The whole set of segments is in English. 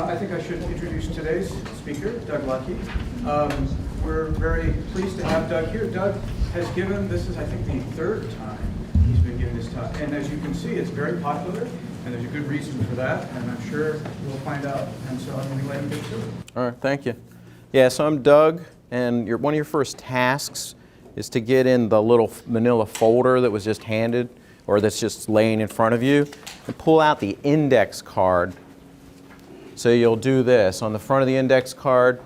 I think I should introduce today's speaker, Doug Luckey. We're very pleased to have Doug here. Doug has given, this is I think the third time he's been giving this talk. And as you can see, it's very popular, and there's a good reason for that, and I'm sure we'll find out. And so I'm going to let him get to it. All right, thank you. Yeah, so I'm Doug, and one of your first tasks is to get in the little manila folder that was just handed, or that's just laying in front of you, and pull out the index card. So you'll do this. On the front of the index card,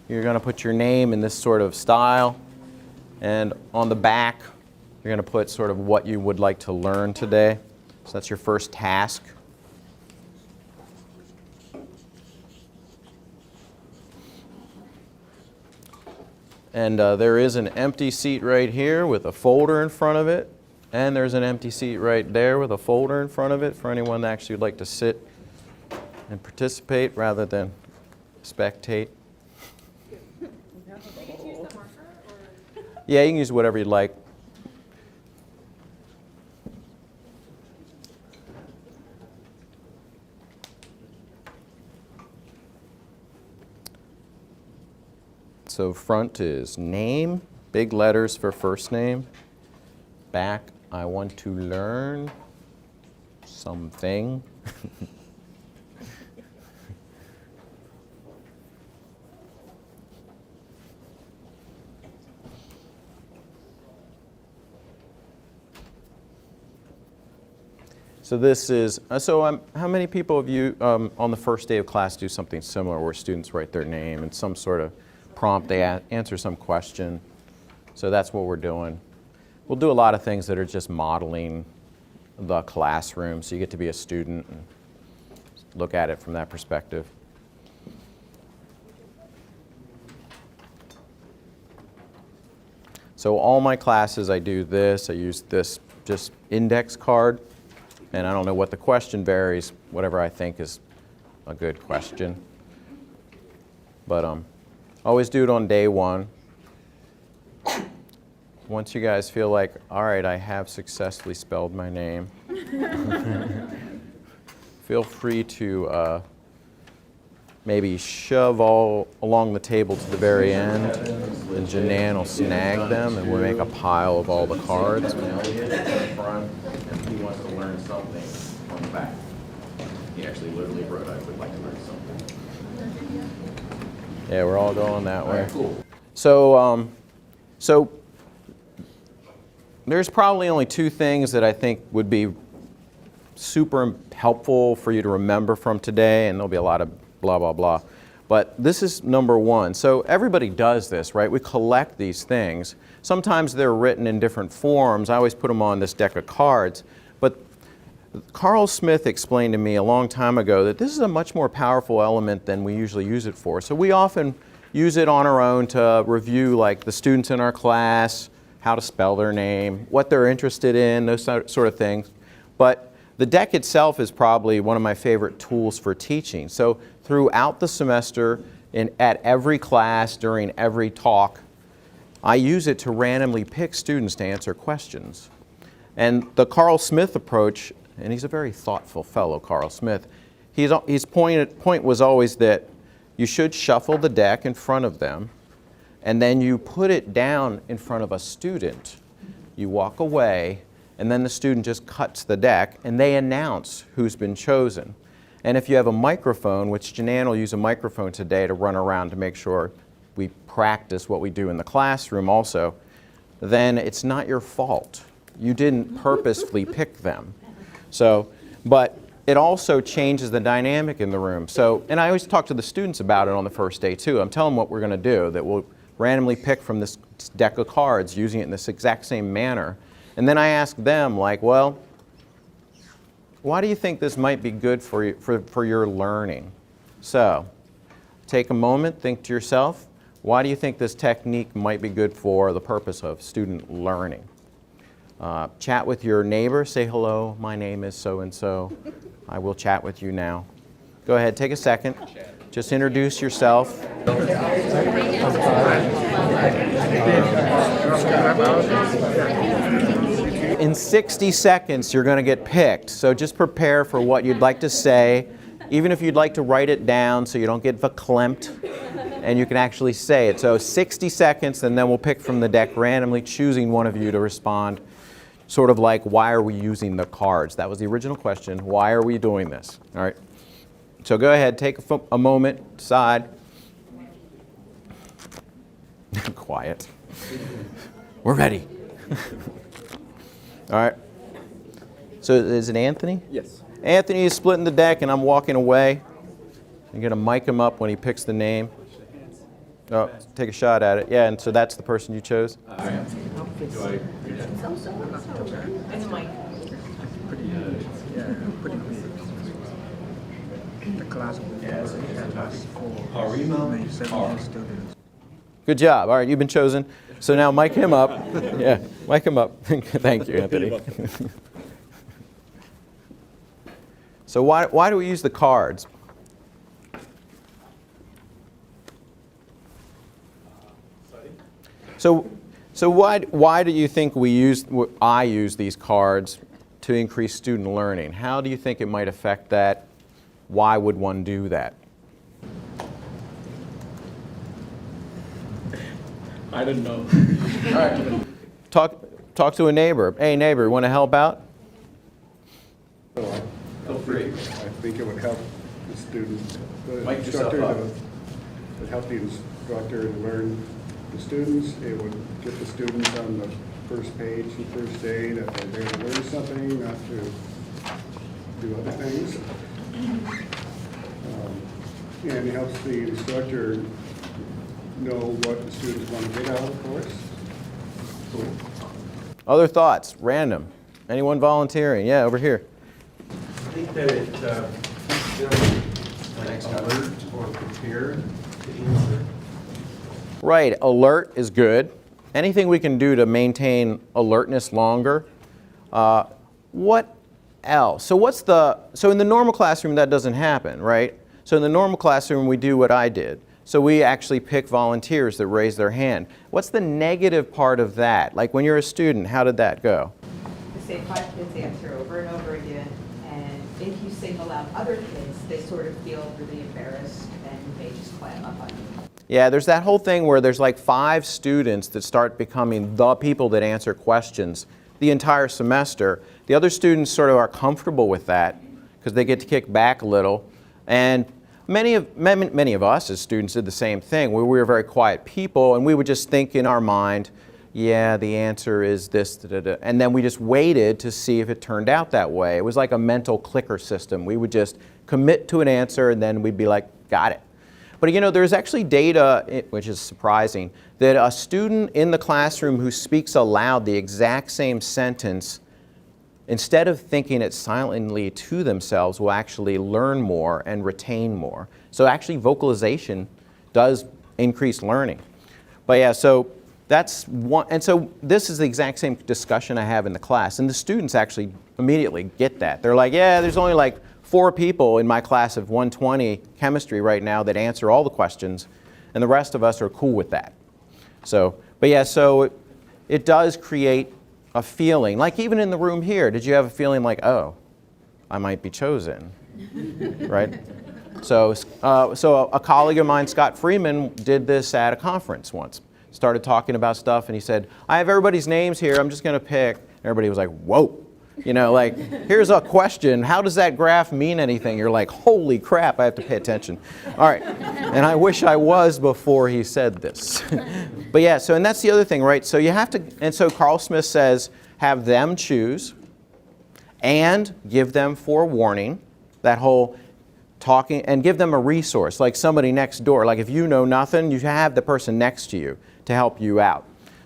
you're going to put your name in this sort of style. And on the back, you're going to put sort of what you would like to learn today. So that's your first task. And there is an empty seat right here with a folder in front of it. And there's an empty seat right there with a folder in front of it for anyone that actually would like to sit and participate rather than spectate. Yeah, you can use whatever you'd like. So front is name, big letters for first name. Back, I want to learn something. So this is, how many people of you on the first day of class do something similar where students write their name and some sort of prompt, they answer some question. So that's what we're doing. We'll do a lot of things that are just modeling the classroom, so you get to be a student and look at it from that perspective. So all my classes I do this, I use this just index card. And I don't know what the question varies, whatever I think is a good question. But always do it on day one. Once you guys feel like, all right, I have successfully spelled my name, feel free to maybe shove all along the table to the very end, and Diane will snag them, and we'll make a pile of all the cards. He wants to learn something on the back. He actually literally wrote, I would like to learn something. Yeah, we're all going that way. Right, cool. So there's probably only two things that I think would be super helpful for you to remember from today, and there'll be a lot of blah, blah, blah. But this is number one. So everybody does this, right? We collect these things. Sometimes they're written in different forms. I always put them on this deck of cards. But Karl Smith explained to me a long time ago that this is a much more powerful element than we usually use it for. So we often use it on our own to review like the students in our class, how to spell their name, what they're interested in, those sort of things. But the deck itself is probably one of my favorite tools for teaching. So throughout the semester, at every class, during every talk, I use it to randomly pick students to answer questions. And the Karl Smith approach, and he's a very thoughtful fellow, Karl Smith, his point was always that you should shuffle the deck in front of them, and then you put it down in front of a student. You walk away, and then the student just cuts the deck, and they announce who's been chosen. And if you have a microphone, which Diane will use a microphone today to run around to make sure we practice what we do in the classroom also, then it's not your fault. You didn't purposefully pick them. So, but it also changes the dynamic in the room. So, and I always talk to the students about it on the first day too. I'm telling them what we're going to do, that we'll randomly pick from this deck of cards, using it in this exact same manner. And then I ask them, like, well, why do you think this might be good for you, for your learning? So, take a moment, think to yourself, why do you think this technique might be good for the purpose of student learning? Chat with your neighbor, say hello, my name is so-and-so. I will chat with you now. Go ahead, take a second. Just introduce yourself. In 60 seconds, you're going to get picked. So just prepare for what you'd like to say even if you'd like to write it down so you don't get verklempt and you can actually say it. So 60 seconds, and then we'll pick from the deck randomly, choosing one of you to respond. Sort of like, why are we using the cards? That was the original question. Why are we doing this? All right. So go ahead, take a moment, decide. Quiet. We're ready. All right. So is it Anthony? Yes. Anthony is splitting the deck, and I'm walking away. I'm going to mic him up when he picks the name. Oh, take a shot at it. Yeah, and so that's the person you chose? Good job. All right, you've been chosen. So now mic him up. Yeah, mic him up. Thank you, Anthony. So why do we use the cards? So why do you think I use these cards to increase student learning? How do you think it might affect that? Why would one do that? I don't know. All right. Talk to a neighbor. Hey, neighbor, want to help out? Feel free. I think it would help the student, the Mic yourself instructor, up. it would help the instructor to learn the students. It would get the students on the first page the first day that they're there to learn something, not to do other things. And it helps the instructor know what the students want to get out of the course. Cool. Other thoughts? Random. Anyone volunteering? Yeah, over here. I think that it keeps them alert or prepared to answer. Right, alert is good. Anything we can do to maintain alertness longer. What else? So in the normal classroom that doesn't happen, right? So in the normal classroom we do what I did. So we actually pick volunteers that raise their hand. What's the negative part of that? Like when you're a student, how did that go? The same 5 kids answer over and over again, and if you single out other kids, they sort of feel really embarrassed and they just clam up on you. Yeah, there's that whole thing where there's like 5 students that start becoming the people that answer questions the entire semester. The other students sort of are comfortable with that because they get to kick back a little. And many of us as students did the same thing. We were very quiet people, and we would just think in our mind, yeah, the answer is this, da, da, da. And then we just waited to see if it turned out that way. It was like a mental clicker system. We would just commit to an answer, and then we'd be like, got it. But you know, there's actually data, which is surprising, that a student in the classroom who speaks aloud the exact same sentence, instead of thinking it silently to themselves, will actually learn more and retain more. So actually vocalization does increase learning. But yeah, so that's one, and so this is the exact same discussion I have in the class, and the students actually immediately get that. They're like, yeah, there's only like 4 people in my class of 120 chemistry right now that answer all the questions, and the rest of us are cool with that. So, but yeah, so it does create a feeling, like even in the room here, did you have a feeling like, oh, I might be chosen, right? So a colleague of mine, Scott Freeman, did this at a conference once. Started talking about stuff, and he said, I have everybody's names here, I'm just going to pick. Everybody was like, whoa. You know, like, here's a question, how does that graph mean anything? You're like, holy crap, I have to pay attention. All right, and I wish I was before he said this. But yeah, so, and that's the other thing, right? So you have to, and so Karl Smith says, have them choose and give them forewarning, that whole talking, and give them a resource, like somebody next door. Like if you know nothing, you have the person next to you to help you out.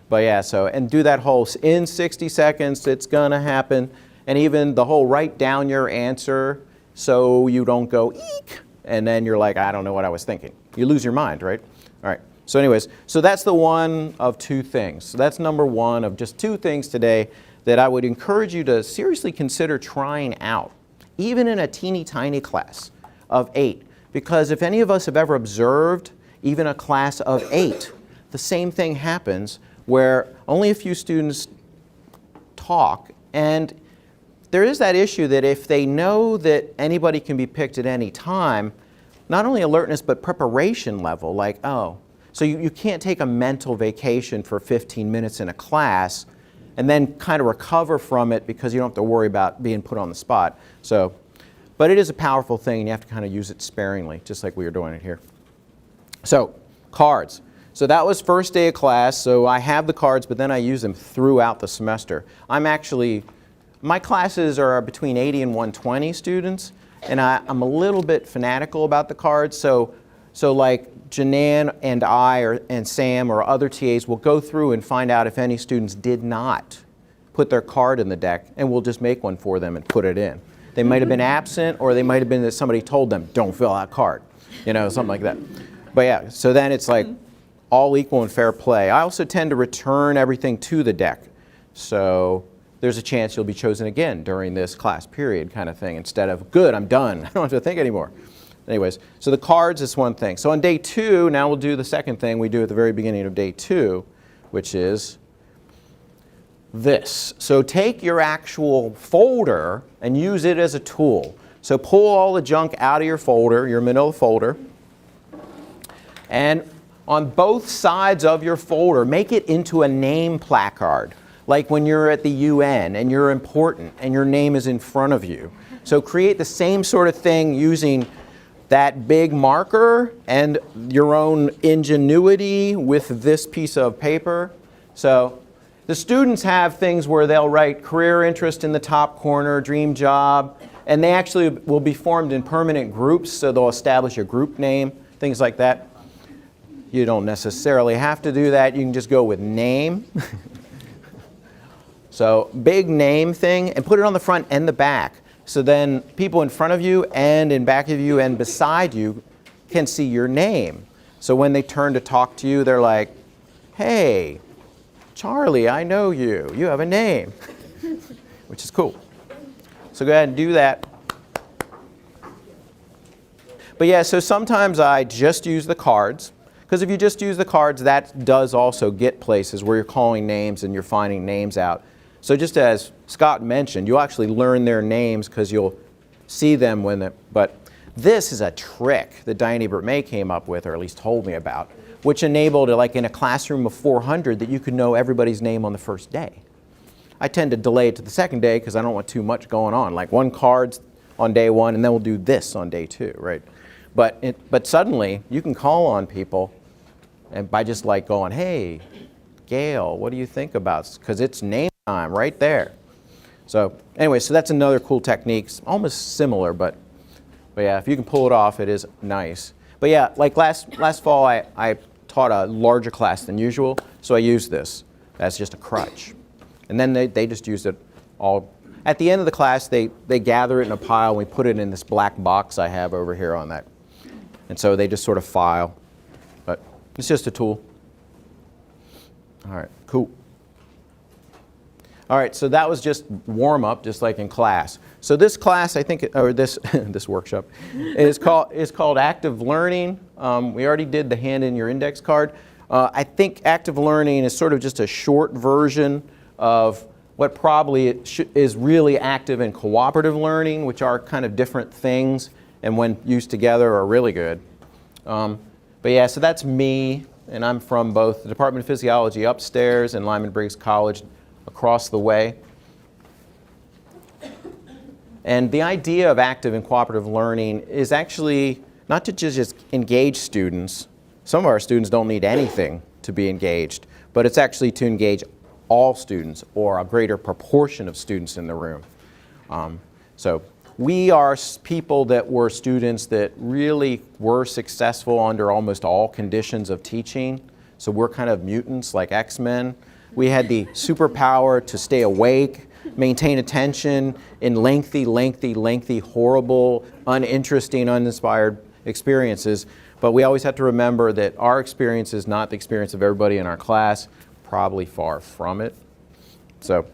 But yeah, so, and do that whole, in 60 seconds, it's gonna happen. And even the whole write down your answer so you don't go, eek, and then you're like, I don't know what I was thinking. You lose your mind, right? All right, so anyways, so that's the one of 2 things. So that's number 1 of just 2 things today that I would encourage you to seriously consider trying out, even in a teeny tiny class of 8. Because if any of us have ever observed even a class of 8, the same thing happens where only a few students talk, and there is that issue that if they know that anybody can be picked at any time, not only alertness but preparation level, like, oh, so you can't take a mental vacation for 15 minutes in a class and then kind of recover from it because you don't have to worry about being put on the spot. So, but it is a powerful thing, and you have to kind of use it sparingly, just like we were doing it here. So, cards. So that was first day of class, so I have the cards, but then I use them throughout the semester. My classes are between 80 and 120 students, and I'm a little bit fanatical about the cards, so like Diane and I and Sam or other TAs will go through and find out if any students did not put their card in the deck, and we'll just make one for them and put it in. They might have been absent, or they might have been that somebody told them, don't fill out card, something like that. But yeah, so then it's like all equal and fair play. I also tend to return everything to the deck. So there's a chance you'll be chosen again during this class period kind of thing, instead of, good, I'm done, I don't have to think anymore. Anyways, so the cards is one thing. So on day 2, now we'll do the second thing we do at the very beginning of day 2, which is this. So take your actual folder and use it as a tool. So pull all the junk out of your folder, your manila folder, and on both sides of your folder, make it into a name placard, like when you're at the UN and you're important and your name is in front of you. So create the same sort of thing using that big marker and your own ingenuity with this piece of paper. So the students have things where they'll write career interest in the top corner, dream job, and they actually will be formed in permanent groups, so they'll establish a group name, things like that. You don't necessarily have to do that. You can just go with name. So big name thing, and put it on the front and the back. So then people in front of you and in back of you and beside you can see your name. So when they turn to talk to you, they're like, hey, Charlie, I know you. You have a name, which is cool. So go ahead and do that. But yeah, so sometimes I just use the cards, because if you just use the cards, that does also get places where you're calling names and you're finding names out. So just as Scott mentioned, you'll actually learn their names because you'll see them when they, but this is a trick that Diane Ebert-May came up with, or at least told me about, which enabled, like in a classroom of 400, that you could know everybody's name on the first day. I tend to delay it to the second day because I don't want too much going on, like one card's on day 1 and then we'll do this on day 2, right? But suddenly you can call on people and by just like going, hey, Gail, what do you think about, because it's name time right there. So anyway, so that's another cool technique, almost similar, but yeah, if you can pull it off, it is nice. But yeah, like last fall, I taught a larger class than usual, so I used this as just a crutch. And then they just used it all. At the end of the class, they gather it in a pile, and we put it in this black box I have over here on that. And so they just sort of file, but it's just a tool. All right, cool. All right, so that was just warm up, just like in class. So this class, I think, or this this workshop, is called Active Learning. We already did the hand in your index card. I think Active Learning is sort of just a short version of what probably is really active and cooperative learning, which are kind of different things, and when used together are really good. But yeah, so that's me, and I'm from both the Department of Physiology upstairs and Lyman Briggs College across the way. And the idea of active and cooperative learning is actually not to just engage students. Some of our students don't need anything to be engaged, but it's actually to engage all students or a greater proportion of students in the room. So we are people that were students that really were successful under almost all conditions of teaching. So we're kind of mutants like X-Men. We had the superpower to stay awake, maintain attention in lengthy, horrible, uninteresting, uninspired experiences. But we always have to remember that our experience is not the experience of everybody in our class, probably far from it. So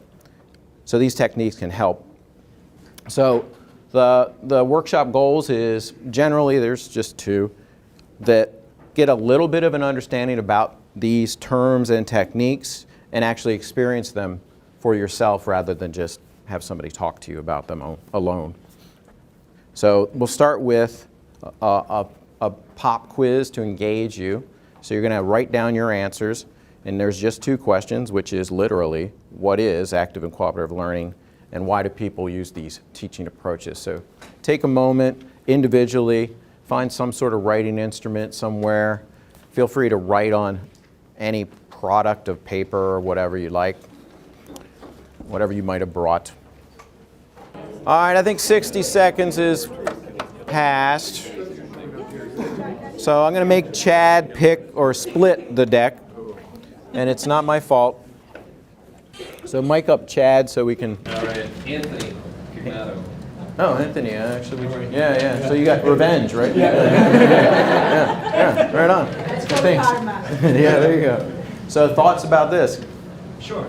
these techniques can help. So the workshop goals is generally there's just 2 that get a little bit of an understanding about these terms and techniques and actually experience them for yourself rather than just have somebody talk to you about them alone. So we'll start with a pop quiz to engage you. So you're going to write down your answers, and there's just 2 questions, which is literally, what is active and cooperative learning, and why do people use these teaching approaches? So take a moment individually, find some sort of writing instrument somewhere. Feel free to write on any product of paper or whatever you like, whatever you might have brought. All right, I think 60 seconds is past. So I'm going to make Chad pick or split the deck, and it's not my fault. So mic up Chad so we can... All right, Anthony Cagnato. Oh, Anthony, actually, yeah. So you got revenge, right? Yeah, right on. Thanks. Yeah, there you go. So thoughts about this? Sure.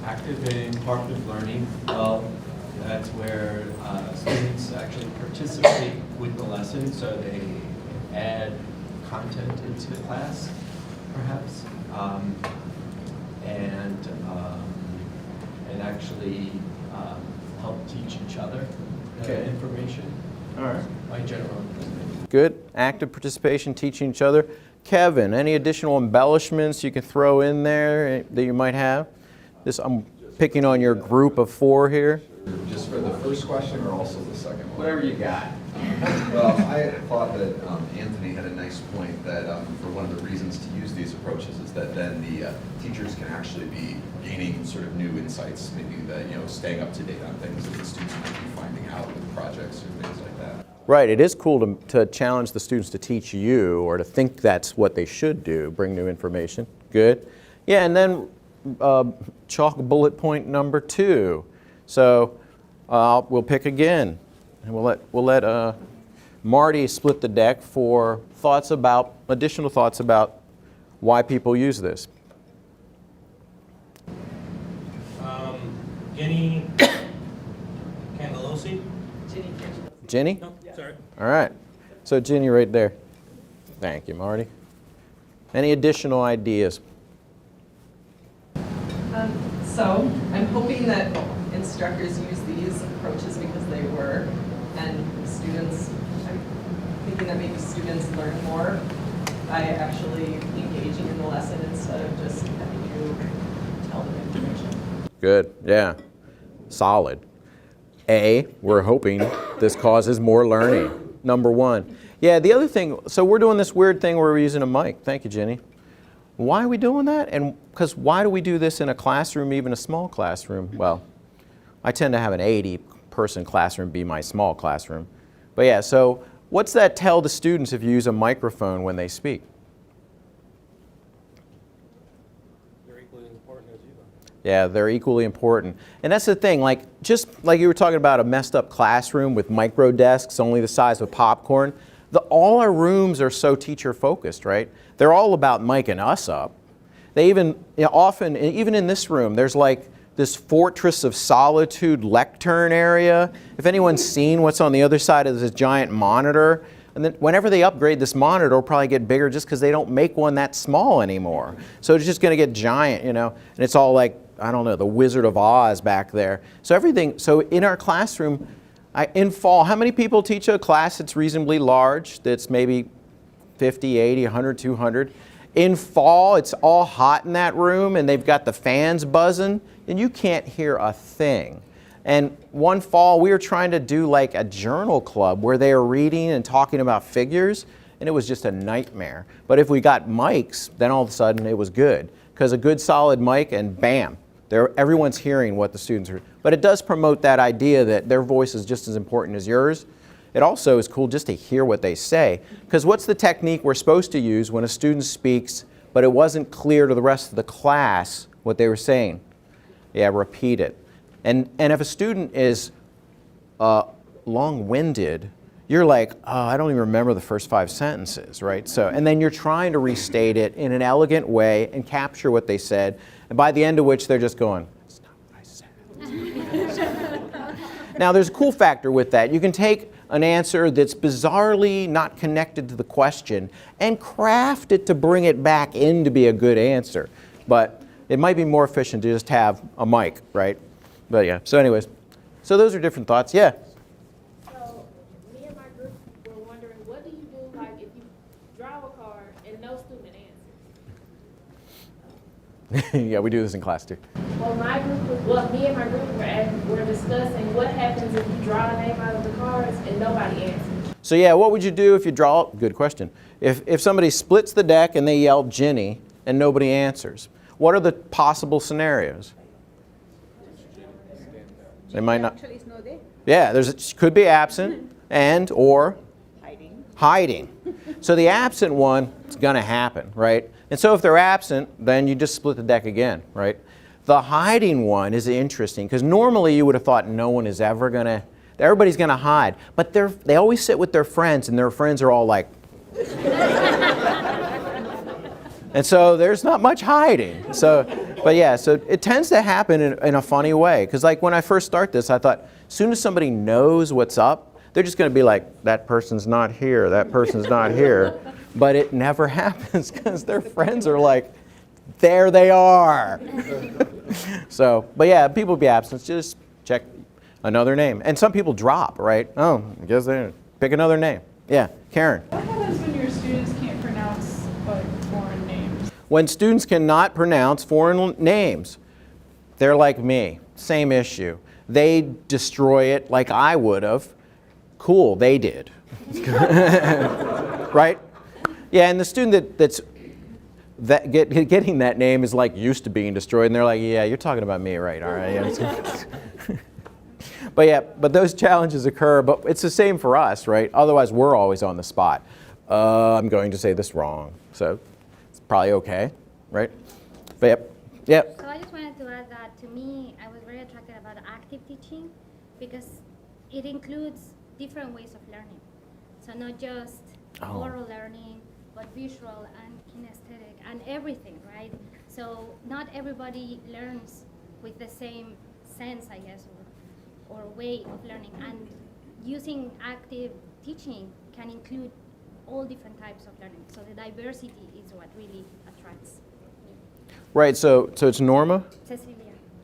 Active and cooperative learning, well, that's where students actually participate with the lesson, so they add content into the class, perhaps, and actually help teach each other information. All right. My general understanding. Good. Active participation, teaching each other. Kevin, any additional embellishments you can throw in there that you might have? I'm picking on your group of 4 here. Just for the first question or also the second one? Whatever you got. Well, I thought that Anthony had a nice point that for one of the reasons to use these approaches is that then the teachers can actually be gaining sort of new insights, maybe that, staying up to date on things that the students might be finding out with projects or things like that. Right, it is cool to challenge the students to teach you or to think that's what they should do, bring new information. Good. Yeah, and then chalk bullet point number 2. So we'll pick again, and we'll let Marty split the deck for additional thoughts about why people use this. Jenny Candelosi? Jenny? No, sorry. All right. So Jenny right there. Thank you, Marty. Any additional ideas? So I'm hoping that instructors use these approaches because they work, and students, I'm thinking that maybe students learn more by actually engaging in the lesson instead of just having you tell them information. Good, yeah. Solid. A, we're hoping this causes more learning. Number 1. Yeah, the other thing, so we're doing this weird thing where we're using a mic. Thank you, Jenny. Why are we doing that? And because why do we do this in a classroom, even a small classroom? Well, I tend to have an 80-person classroom be my small classroom. But yeah, so what's that tell the students if you use a microphone when they speak? They're equally as important as you are. Yeah, they're equally important. And that's the thing, just like you were talking about a messed up classroom with micro desks only the size of popcorn, all our rooms are so teacher focused, right? They're all about miking us up. They even, often, even in this room, there's like this fortress of solitude lectern area. If anyone's seen what's on the other side of this giant monitor, and then whenever they upgrade this monitor, it'll probably get bigger just because they don't make one that small anymore. So it's just going to get giant, and it's all like, I don't know, the Wizard of Oz back there. So in our classroom, in fall, how many people teach a class that's reasonably large, that's maybe 50, 80, 100, 200? In fall, it's all hot in that room, and they've got the fans buzzing, and you can't hear a thing. And one fall, we were trying to do like a journal club where they were reading and talking about figures, and it was just a nightmare. But if we got mics, then all of a sudden it was good, because a good solid mic, and bam, everyone's hearing what the students are. But it does promote that idea that their voice is just as important as yours. It also is cool just to hear what they say. Because what's the technique we're supposed to use when a student speaks, but it wasn't clear to the rest of the class what they were saying? Yeah, repeat it. And if a student is long-winded, you're like, oh, I don't even remember the first 5 sentences, right? And then you're trying to restate it in an elegant way and capture what they said, and by the end of which they're just going, that's not what I said. Now, there's a cool factor with that. You can take an answer that's bizarrely not connected to the question and craft it to bring it back in to be a good answer. But it might be more efficient to just have a mic, right? But yeah, so anyways, so those are different thoughts. Yeah. So, me and my group were wondering, what do you do, like, if you draw a card and no student answers? Yeah, we do this in class too. Well, me and my group were discussing what happens if you draw a name out of the cards and nobody answers. So yeah, what would you do if you draw, good question. If somebody splits the deck and they yell Ginny and nobody answers, what are the possible scenarios? They might not. Actually, it's not there. Yeah, could be absent and or hiding. So the absent one is going to happen, right? And so if they're absent, then you just split the deck again, right? The hiding one is interesting because normally you would have thought no one is ever going to, everybody's going to hide. But they always sit with their friends and their friends are all like, and so there's not much hiding. So, but yeah, so it tends to happen in a funny way. Because like when I first start this, I thought, as soon as somebody knows what's up, they're just going to be like, that person's not here, that person's not here. But it never happens because their friends are like, there they are. So, but yeah, people be absent, just check another name. And some people drop, right? Oh, I guess they pick another name. Yeah, Karen. What happens when your students can't pronounce like foreign names? When students cannot pronounce foreign names, they're like me, same issue. They destroy it like I would have. Cool, they did. Right? Yeah, and the student getting that name is like used to being destroyed, and they're like, yeah, you're talking about me, right? All right. Yeah. But yeah, but those challenges occur, but it's the same for us, right? Otherwise, we're always on the spot. I'm going to say this wrong, so it's probably okay, right? But yep. So I just wanted to add that to me, I was very attracted about active teaching because it includes different ways of learning. So not just oral learning, but visual and kinesthetic and everything, right? So not everybody learns with the same sense, I guess, or way of learning. And using active teaching can include all different types of learning. So the diversity is what really attracts me. Right, so it's Norma? Cecilia,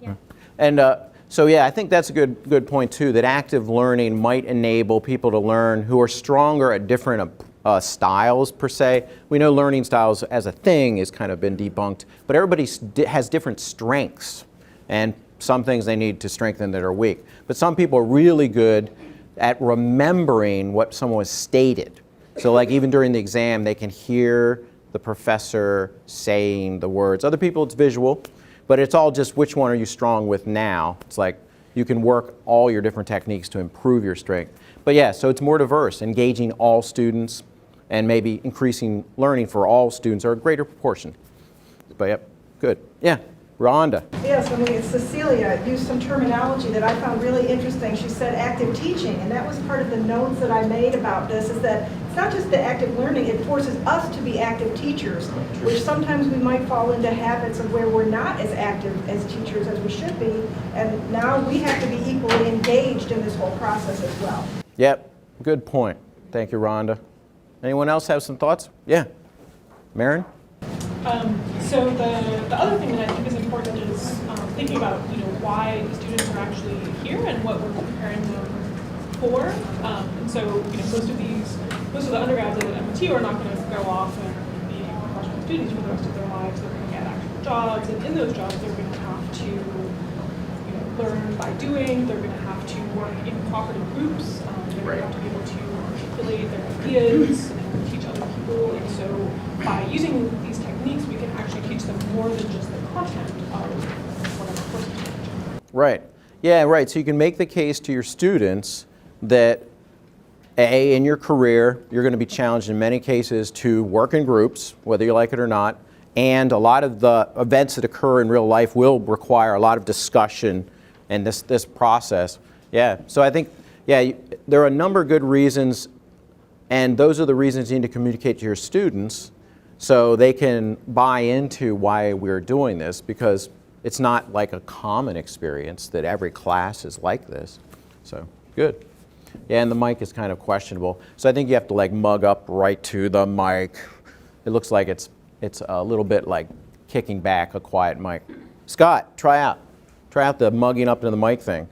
yeah. And so yeah, I think that's a good point too, that active learning might enable people to learn who are stronger at different styles per se. We know learning styles as a thing has kind of been debunked, but everybody has different strengths and some things they need to strengthen that are weak. But some people are really good at remembering what someone has stated. So like even during the exam, they can hear the professor saying the words. Other people it's visual, but it's all just which one are you strong with now. It's like you can work all your different techniques to improve your strength. But yeah, so it's more diverse, engaging all students and maybe increasing learning for all students or a greater proportion. But yep, good. Yeah. Rhonda. Yes, Cecilia used some terminology that I found really interesting. She said active teaching, and that was part of the notes that I made about this, is that it's not just the active learning, it forces us to be active teachers, which sometimes we might fall into habits of where we're not as active as teachers as we should be, and now we have to be equally engaged in this whole process as well. Yep, good point. Thank you, Rhonda. Anyone else have some thoughts? Yeah. Maren? So the other thing that I think is important is thinking about why the students are actually here and what we're preparing them for. And so most of the undergrads at MIT are not going to go off and be professional students for the rest of their lives. They're going to get actual jobs, and in those jobs they're going to have to learn by doing. They're going to have to work in cooperative groups. They're going to have to be able to articulate their ideas and teach other people. And so by using these techniques, we can actually teach them more than just the content of whatever course we're teaching. Right. Yeah, right. So you can make the case to your students that in your career, you're going to be challenged in many cases to work in groups, whether you like it or not, and a lot of the events that occur in real life will require a lot of discussion and this process. Yeah. So I think, yeah, there are a number of good reasons, and those are the reasons you need to communicate to your students so they can buy into why we're doing this, because it's not like a common experience that every class is like this. So, good. Yeah, and the mic is kind of questionable. So I think you have to like mug up right to the mic. It looks like it's a little bit like kicking back a quiet mic. Scott, try Try out the mugging up into the mic thing.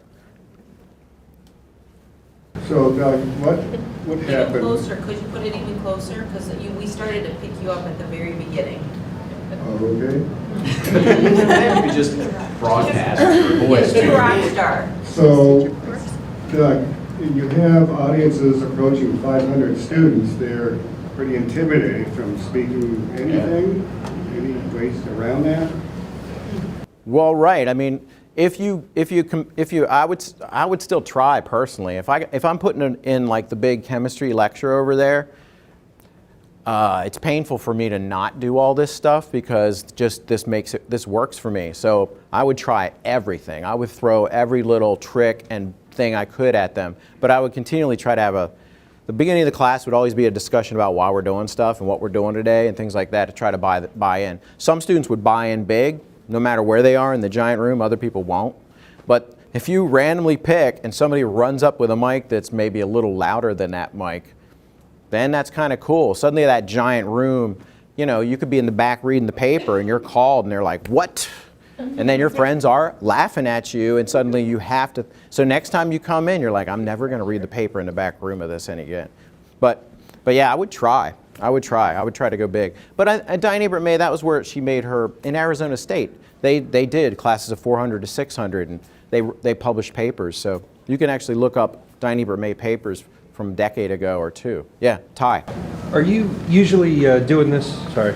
So Doug, what Even happened? closer, could you put it even closer? Because we started to pick you up at the very beginning. Oh, okay. You could just broadcast your voice. You're a rock star. So, Doug, you have audiences approaching 500 students. They're pretty intimidating from speaking anything. Any ways around that? Well, right. I mean, I would still try personally. If I'm putting in like the big chemistry lecture over there, it's painful for me to not do all this stuff because just this works for me. So I would try everything. I would throw every little trick and thing I could at them, but I would continually try to have the beginning of the class would always be a discussion about why we're doing stuff and what we're doing today and things like that to try to buy in. Some students would buy in big, no matter where they are in the giant room, other people won't. But if you randomly pick and somebody runs up with a mic that's maybe a little louder than that mic, then that's kind of cool. Suddenly that giant room, you could be in the back reading the paper and you're called and they're like, what? And then your friends are laughing at you and suddenly you have to, so next time you come in, you're like, I'm never gonna read the paper in the back room of this again. But yeah, I would try to go big. But at Diane Ebert-May, that was where she made her, in Arizona State, they did classes of 400 to 600 and they published papers. So you can actually look up Diane Ebert-May papers from a decade ago or two. Yeah, Ty. Are you usually doing this, sorry.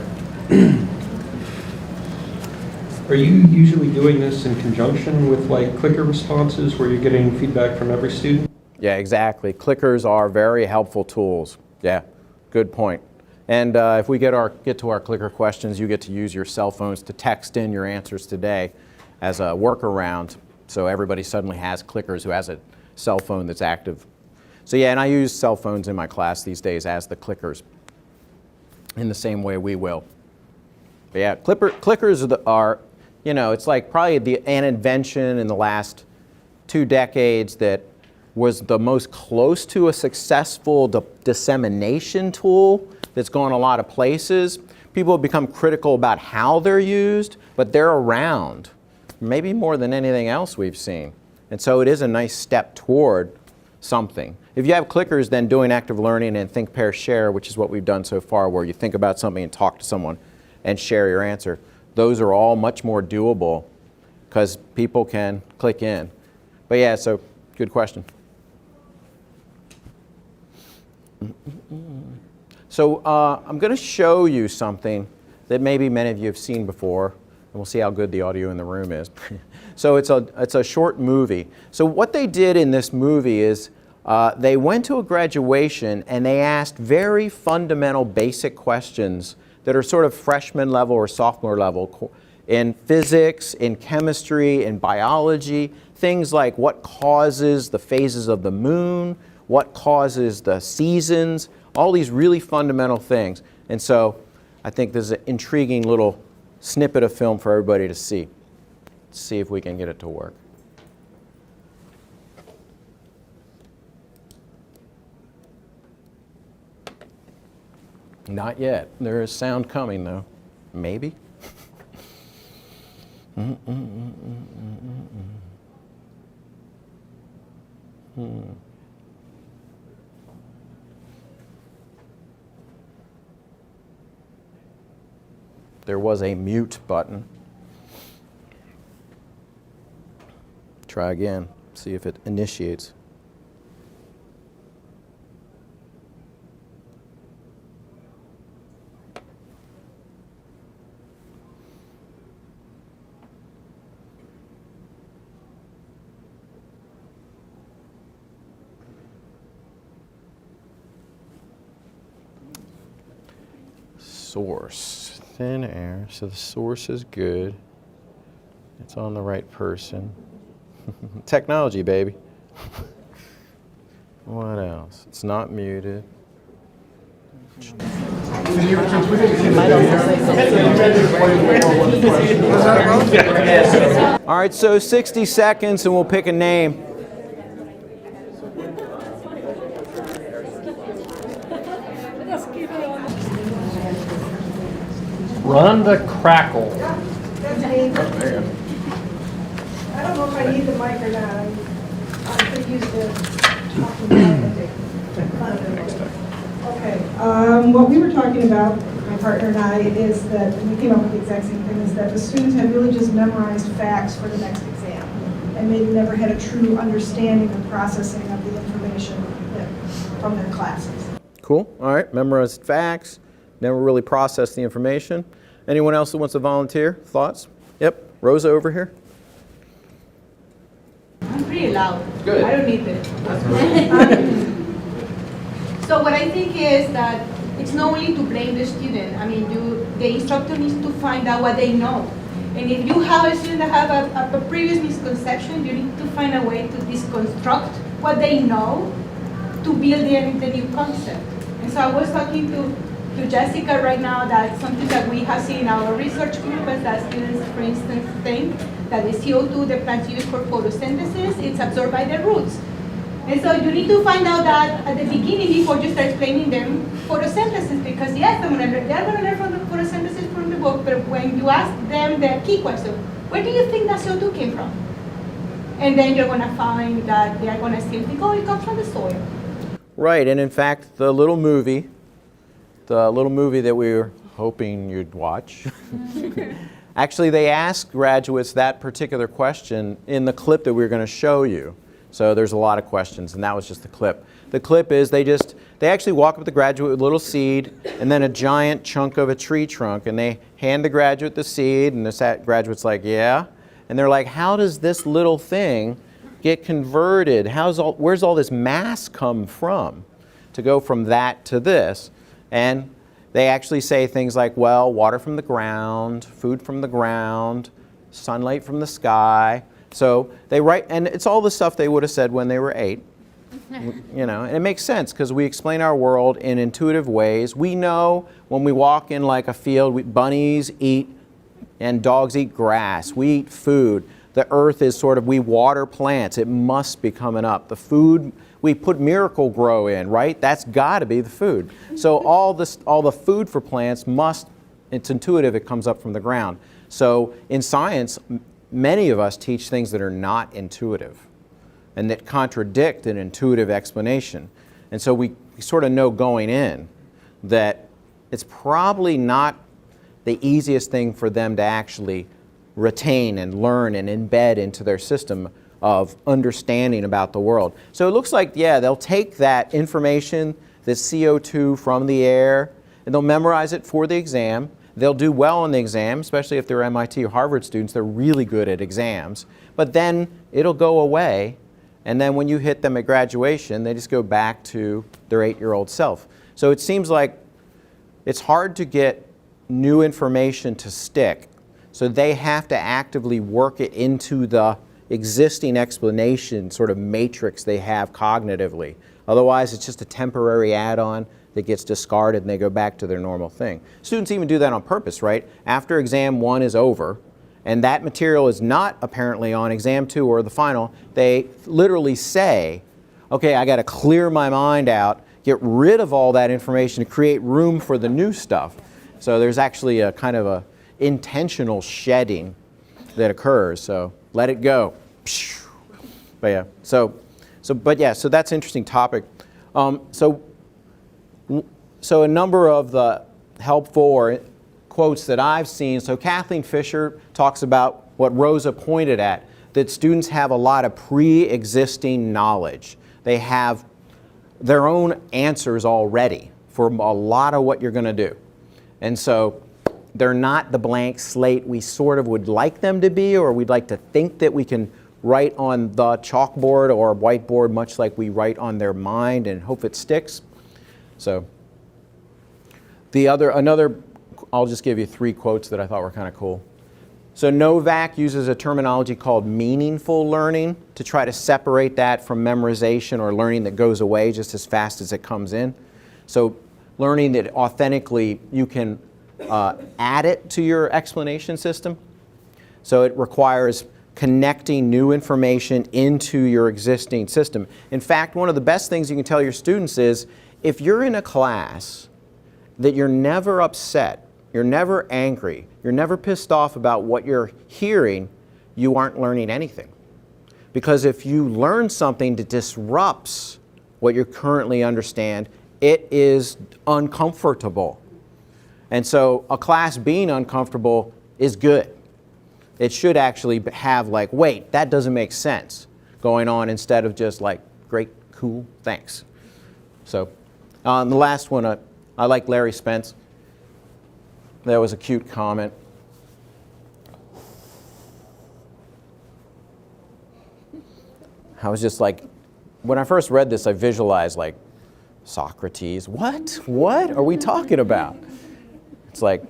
Are you usually doing this in conjunction with like clicker responses where you're getting feedback from every student? Yeah, exactly. Clickers are very helpful tools. Yeah, good point. And if we get to our clicker questions, you get to use your cell phones to text in your answers today as a workaround. So everybody suddenly has clickers who has a cell phone that's active. So yeah, and I use cell phones in my class these days as the clickers in the same way we will. But yeah, clickers are it's like probably an invention in the last 2 decades that was the most close to a successful dissemination tool that's gone a lot of places. People have become critical about how they're used, but they're around, maybe more than anything else we've seen. And so it is a nice step toward something. If you have clickers, then doing active learning and think, pair, share, which is what we've done so far, where you think about something and talk to someone and share your answer, those are all much more doable because people can click in. But yeah, so good question. So I'm going to show you something that maybe many of you have seen before, and we'll see how good the audio in the room is. So it's a short movie. So what they did in this movie is they went to a graduation and they asked very fundamental basic questions that are sort of freshman level or sophomore level in physics, in chemistry, in biology, things like what causes the phases of the moon, what causes the seasons, all these really fundamental things. And so I think this is an intriguing little snippet of film for everybody to see. Let's see if we can get it to work. Not yet. There is sound coming though. Maybe. There was a mute button. Try again. See if it initiates. Source, thin air, so the source is good. It's on the right person. Technology, baby. What else? It's not muted. All right, so 60 seconds and we'll pick a name. Rhonda Crackle. That's me. I don't know I need the mic or not. I'm pretty used to talking about it. Okay, what we were talking about, my partner and I, is that we came up with the exact same thing, is that the students had really just memorized facts for the next exam and maybe never had a true understanding and processing of the information from their classes. Cool. All right. Memorized facts. Never really processed the information. Anyone else that wants to volunteer? Thoughts? Yep. Rosa over here. I'm pretty loud. Good. I don't need it. So what I think is that it's not only to blame the student. I mean, the instructor needs to find out what they know. And if you have a student that have a previous misconception, you need to find a way to deconstruct what they know to build the new concept. And so I was talking to Jessica right now that something that we have seen in our research group is that students, for instance, think that the CO2 the plants use for photosynthesis, it's absorbed by the roots. And so you need to find out that at the beginning before you start explaining them photosynthesis, because yes, they're going to learn from the photosynthesis from the book, but when you ask them the key question, where do you think that CO2 came from? And then you're going to find that they are going to still think, oh, it comes from the soil. Right, and in fact, the little movie that we were hoping you'd watch, actually they asked graduates that particular question in the clip that we were going to show you. So there's a lot of questions, and that was just the clip. The clip is they actually walk up to the graduate with a little seed and then a giant chunk of a tree trunk, and they hand the graduate the seed, and the graduate's like, yeah. And they're like, how does this little thing get converted? Where's all this mass come from to go from that to this? And they actually say things like, well, water from the ground, food from the ground, sunlight from the sky. So they write, and it's all the stuff they would have said when they were 8. You know, and it makes sense because we explain our world in intuitive ways. We know when we walk in like a field, bunnies eat and dogs eat grass. We eat food. The earth is sort of, we water plants. It must be coming up. The food, we put Miracle Grow in, right? That's got to be the food. So all the food for plants it's intuitive. It comes up from the ground. So in science, many of us teach things that are not intuitive and that contradict an intuitive explanation. And so we sort of know going in that it's probably not the easiest thing for them to actually retain and learn and embed into their system of understanding about the world. So it looks like, yeah, they'll take that information, the CO2 from the air, and they'll memorize it for the exam. They'll do well in the exam, especially if they're MIT or Harvard students. They're really good at exams. But then it'll go away, and then when you hit them at graduation, they just go back to their 8-year-old self. So it seems like it's hard to get new information to stick. So they have to actively work it into the existing explanation sort of matrix they have cognitively. Otherwise, it's just a temporary add-on that gets discarded and they go back to their normal thing. Students even do that on purpose, right? After exam 1 is over, and that material is not apparently on exam 2 or the final, they literally say, okay, I got to clear my mind out, get rid of all that information to create room for the new stuff. So there's actually a kind of a intentional shedding that occurs. So let it go. But yeah, so that's an interesting topic. So a number of the helpful quotes that I've seen. So Kathleen Fisher talks about what Rosa pointed at, that students have a lot of pre-existing knowledge. They have their own answers already for a lot of what you're going to do. And so they're not the blank slate we sort of would like them to be, or we'd like to think that we can write on the chalkboard or whiteboard much like we write on their mind and hope it sticks. So I'll just give you 3 quotes that I thought were kind of cool. So Novak uses a terminology called meaningful learning to try to separate that from memorization or learning that goes away just as fast as it comes in. So learning that authentically you can add it to your explanation system. So it requires connecting new information into your existing system. In fact, one of the best things you can tell your students is if you're in a class that you're never upset, you're never angry, you're never pissed off about what you're hearing, you aren't learning anything. Because if you learn something that disrupts what you currently understand, it is uncomfortable. And so a class being uncomfortable is good. It should actually have like, wait, that doesn't make sense going on, instead of just like, great, cool, thanks. So the last one, I like Larry Spence. That was a cute comment. I was just like, when I first read this, I visualized like Socrates. What are we talking about? It's like,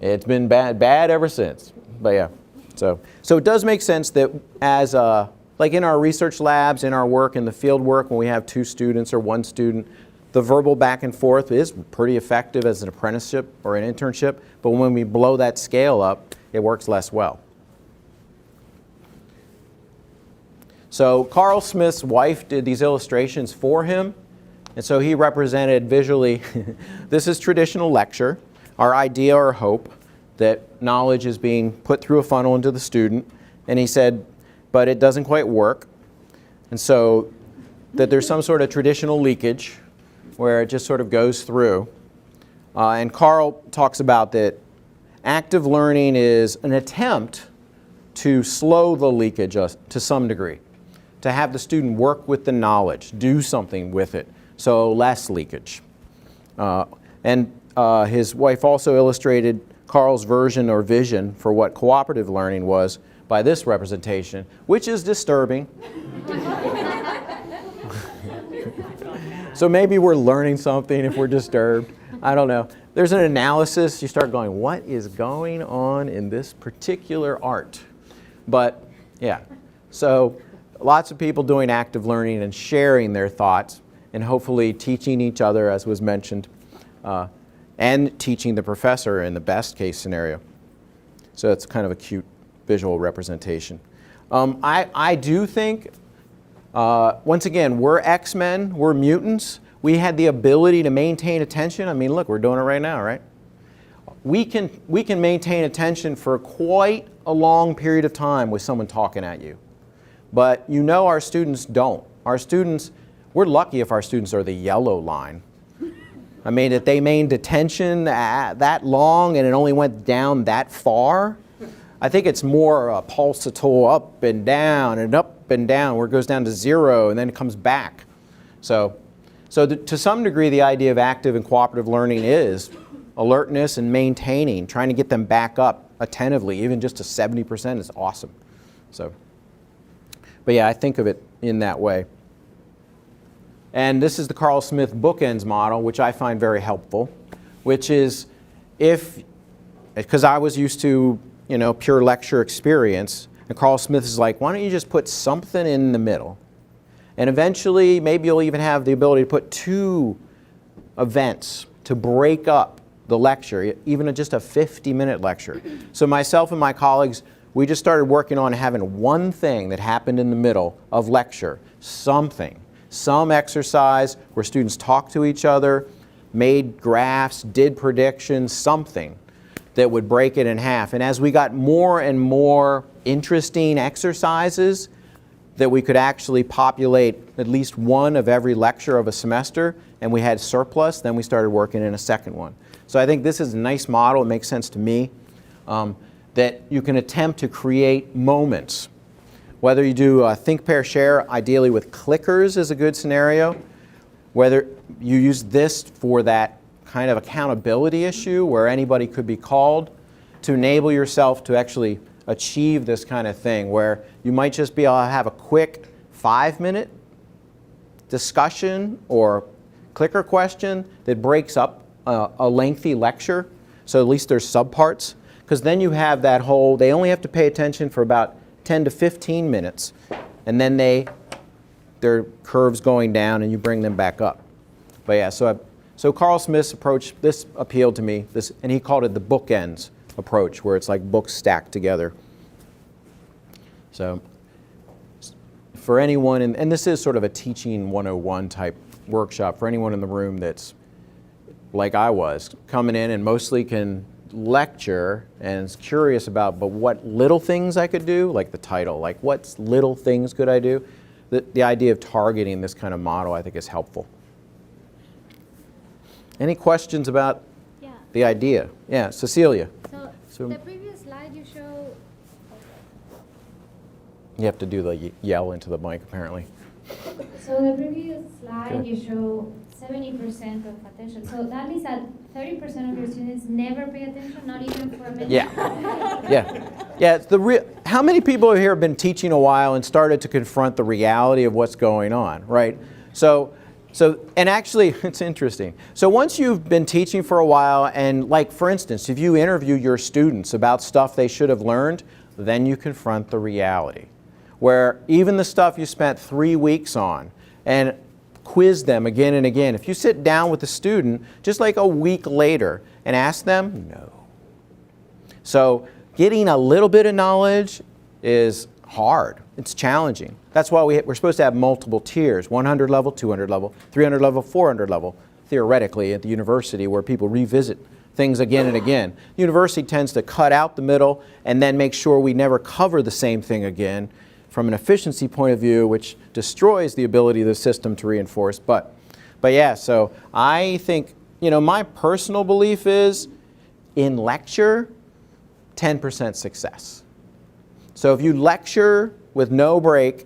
it's been bad ever since. But yeah, so it does make sense that as like in our research labs, in our work, in the field work, when we have 2 students or 1 student, the verbal back and forth is pretty effective as an apprenticeship or an internship. But when we blow that scale up, it works less well. So Karl Smith's wife did these illustrations for him. And so he represented visually, this is traditional lecture, our idea or hope that knowledge is being put through a funnel into the student. And he said, but it doesn't quite work. And so that there's some sort of traditional leakage where it just sort of goes through. And Karl talks about that active learning is an attempt to slow the leakage to some degree, to have the student work with the knowledge, do something with it, so less leakage. And his wife also illustrated Karl's version or vision for what cooperative learning was by this representation, which is disturbing. So maybe we're learning something if we're disturbed. I don't know. There's an analysis. You start going, what is going on in this particular art? But yeah, so lots of people doing active learning and sharing their thoughts and hopefully teaching each other, as was mentioned, and teaching the professor in the best case scenario. So it's kind of a cute visual representation. I do think, once again, we're X-Men, we're mutants. We had the ability to maintain attention. I mean, look, we're doing it right now, right? We can maintain attention for quite a long period of time with someone talking at you. But you know our students don't. Our students, we're lucky if our students are the yellow line. I mean, if they maintained attention that long and it only went down that far, I think it's more pulsatile up and down and up and down, where it goes down to 0 and then it comes back. So to some degree, the idea of active and cooperative learning is alertness and maintaining, trying to get them back up attentively, even just to 70% is awesome. So, but yeah, I think of it in that way. And this is the Karl Smith bookends model, which I find very helpful, which is because I was used to, pure lecture experience, and Karl Smith is like, why don't you just put something in the middle? And eventually, maybe you'll even have the ability to put 2 events to break up the lecture, even just a 50-minute lecture. So myself and my colleagues, we just started working on having one thing that happened in the middle of lecture, something. Some exercise where students talked to each other, made graphs, did predictions, something that would break it in half. And as we got more and more interesting exercises that we could actually populate at least one of every lecture of a semester, and we had surplus, then we started working in a second one. So I think this is a nice model. It makes sense to me that you can attempt to create moments. Whether you do think, pair, share, ideally with clickers is a good scenario. Whether you use this for that kind of accountability issue where anybody could be called to enable yourself to actually achieve this kind of thing, where you might just be able to have a quick 5-minute discussion or clicker question that breaks up a lengthy lecture. So at least there's subparts. Because then you have that whole, they only have to pay attention for about 10 to 15 minutes, and then their curves going down and you bring them back up. But yeah, so Karl Smith's approach, this appealed to me, and he called it the bookends approach, where it's like books stacked together. So for anyone, and this is sort of a teaching 101 type workshop, for anyone in the room that's like I was, coming in and mostly can lecture and is curious about, but what little things I could do, like the title, like what little things could I do? The idea of targeting this kind of model I think is helpful. Any questions about the idea? Yeah, Cecilia. So the previous slide you show. You have to do the yell into the mic apparently. So the previous slide you show 70% of attention. So that means that 30% of your students never pay attention, not even for a minute. Yeah. It's how many people here have been teaching a while and started to confront the reality of what's going on, right? So and actually it's interesting. So once you've been teaching for a while, and like for instance, if you interview your students about stuff they should have learned, then you confront the reality, where even the stuff you spent 3 weeks on and quiz them again and again, if you sit down with the student just like a week later and ask them, no. So getting a little bit of knowledge is hard. It's challenging. That's why we're supposed to have multiple tiers, 100 level, 200 level, 300 level, 400 level, theoretically at the university where people revisit things again and again. The university tends to cut out the middle and then make sure we never cover the same thing again from an efficiency point of view, which destroys the ability of the system to reinforce. But yeah, so I think, my personal belief is in lecture, 10% success. So if you lecture with no break,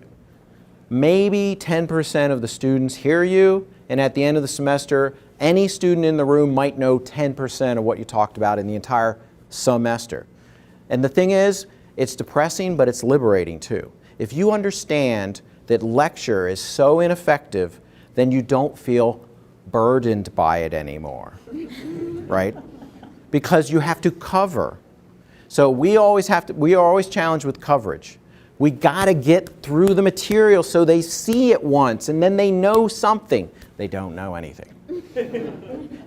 maybe 10% of the students hear you, and at the end of the semester, any student in the room might know 10% of what you talked about in the entire semester. And the thing is, it's depressing, but it's liberating too. If you understand that lecture is so ineffective, then you don't feel burdened by it anymore, right? Because you have to cover. So we are always challenged with coverage. We got to get through the material so they see it once and then they know something. They don't know anything.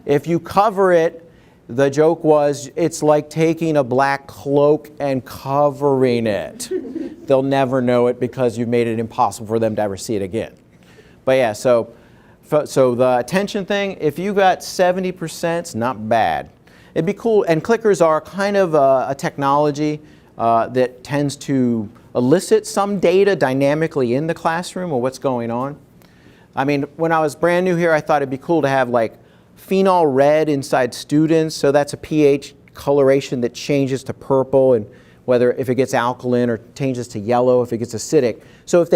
If you cover it, the joke was, it's like taking a black cloak and covering it. They'll never know it because you've made it impossible for them to ever see it again. But yeah, so the attention thing, if you got 70%, it's not bad. It'd be cool, and clickers are kind of a technology that tends to elicit some data dynamically in the classroom or what's going on. I mean, when I was brand new here, I thought it'd be cool to have like phenol red inside students, so that's a pH coloration that changes to purple, and if it gets alkaline, or changes to yellow if it gets acidic. So if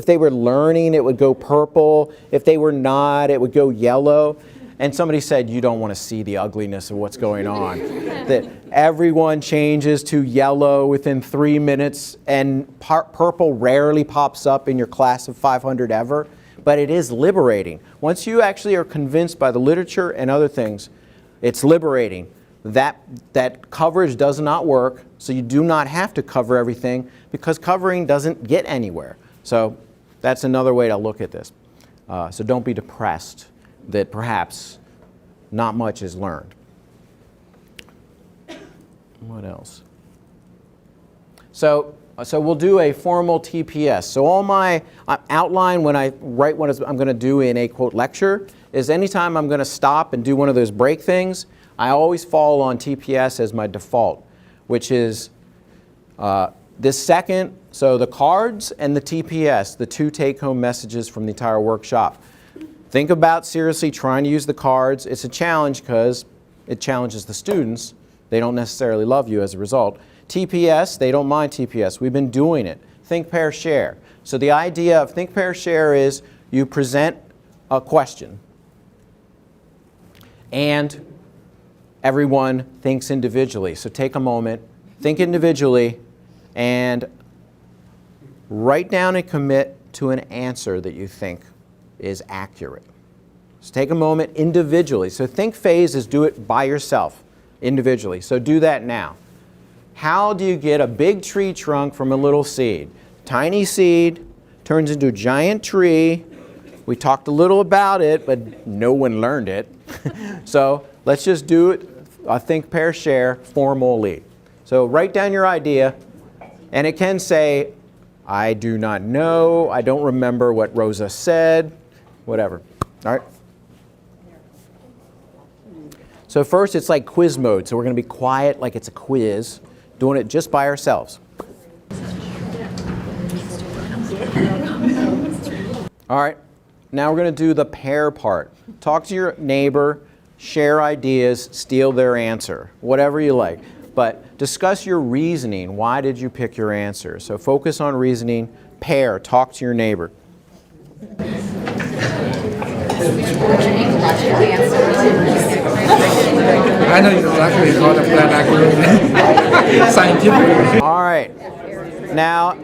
they were learning, it would go purple. If they were not, it would go yellow. And somebody said, you don't want to see the ugliness of what's going on. That everyone changes to yellow within 3 minutes, and purple rarely pops up in your class of 500 ever. But it is liberating. Once you actually are convinced by the literature and other things, it's liberating. That coverage does not work, so you do not have to cover everything because covering doesn't get anywhere. So that's another way to look at this. So don't be depressed that perhaps not much is learned. What else? So we'll do a formal TPS. So all my outline when I write what I'm going to do in a quote lecture is anytime I'm going to stop and do one of those break things, I always fall on TPS as my default, which is this second, so the cards and the TPS, the two take-home messages from the entire workshop. Think about seriously trying to use the cards. It's a challenge because it challenges the students. They don't necessarily love you as a result. TPS, they don't mind TPS. We've been doing it. Think, pair, share. So the idea of think, pair, share is you present a question and everyone thinks individually. So take a moment, think individually, and write down and commit to an answer that you think is accurate. So take a moment individually. So think phase is do it by yourself, individually. So do that now. How do you get a big tree trunk from a little seed? Tiny seed turns into a giant tree. We talked a little about it, but no one learned it. So let's just do it, think, pair, share, formally. So write down your idea, and it can say, I do not know, I don't remember what Rosa said, whatever. All right? So first it's like quiz mode. So we're going to be quiet like it's a quiz, doing it just by ourselves. All right, now we're going to do the pair part. Talk to your neighbor, share ideas, steal their answer, whatever you like. But discuss your reasoning. Why did you pick your answer? So focus on reasoning. Pair, talk to your neighbor. I know exactly how to plan accurate scientifically. All right. Now,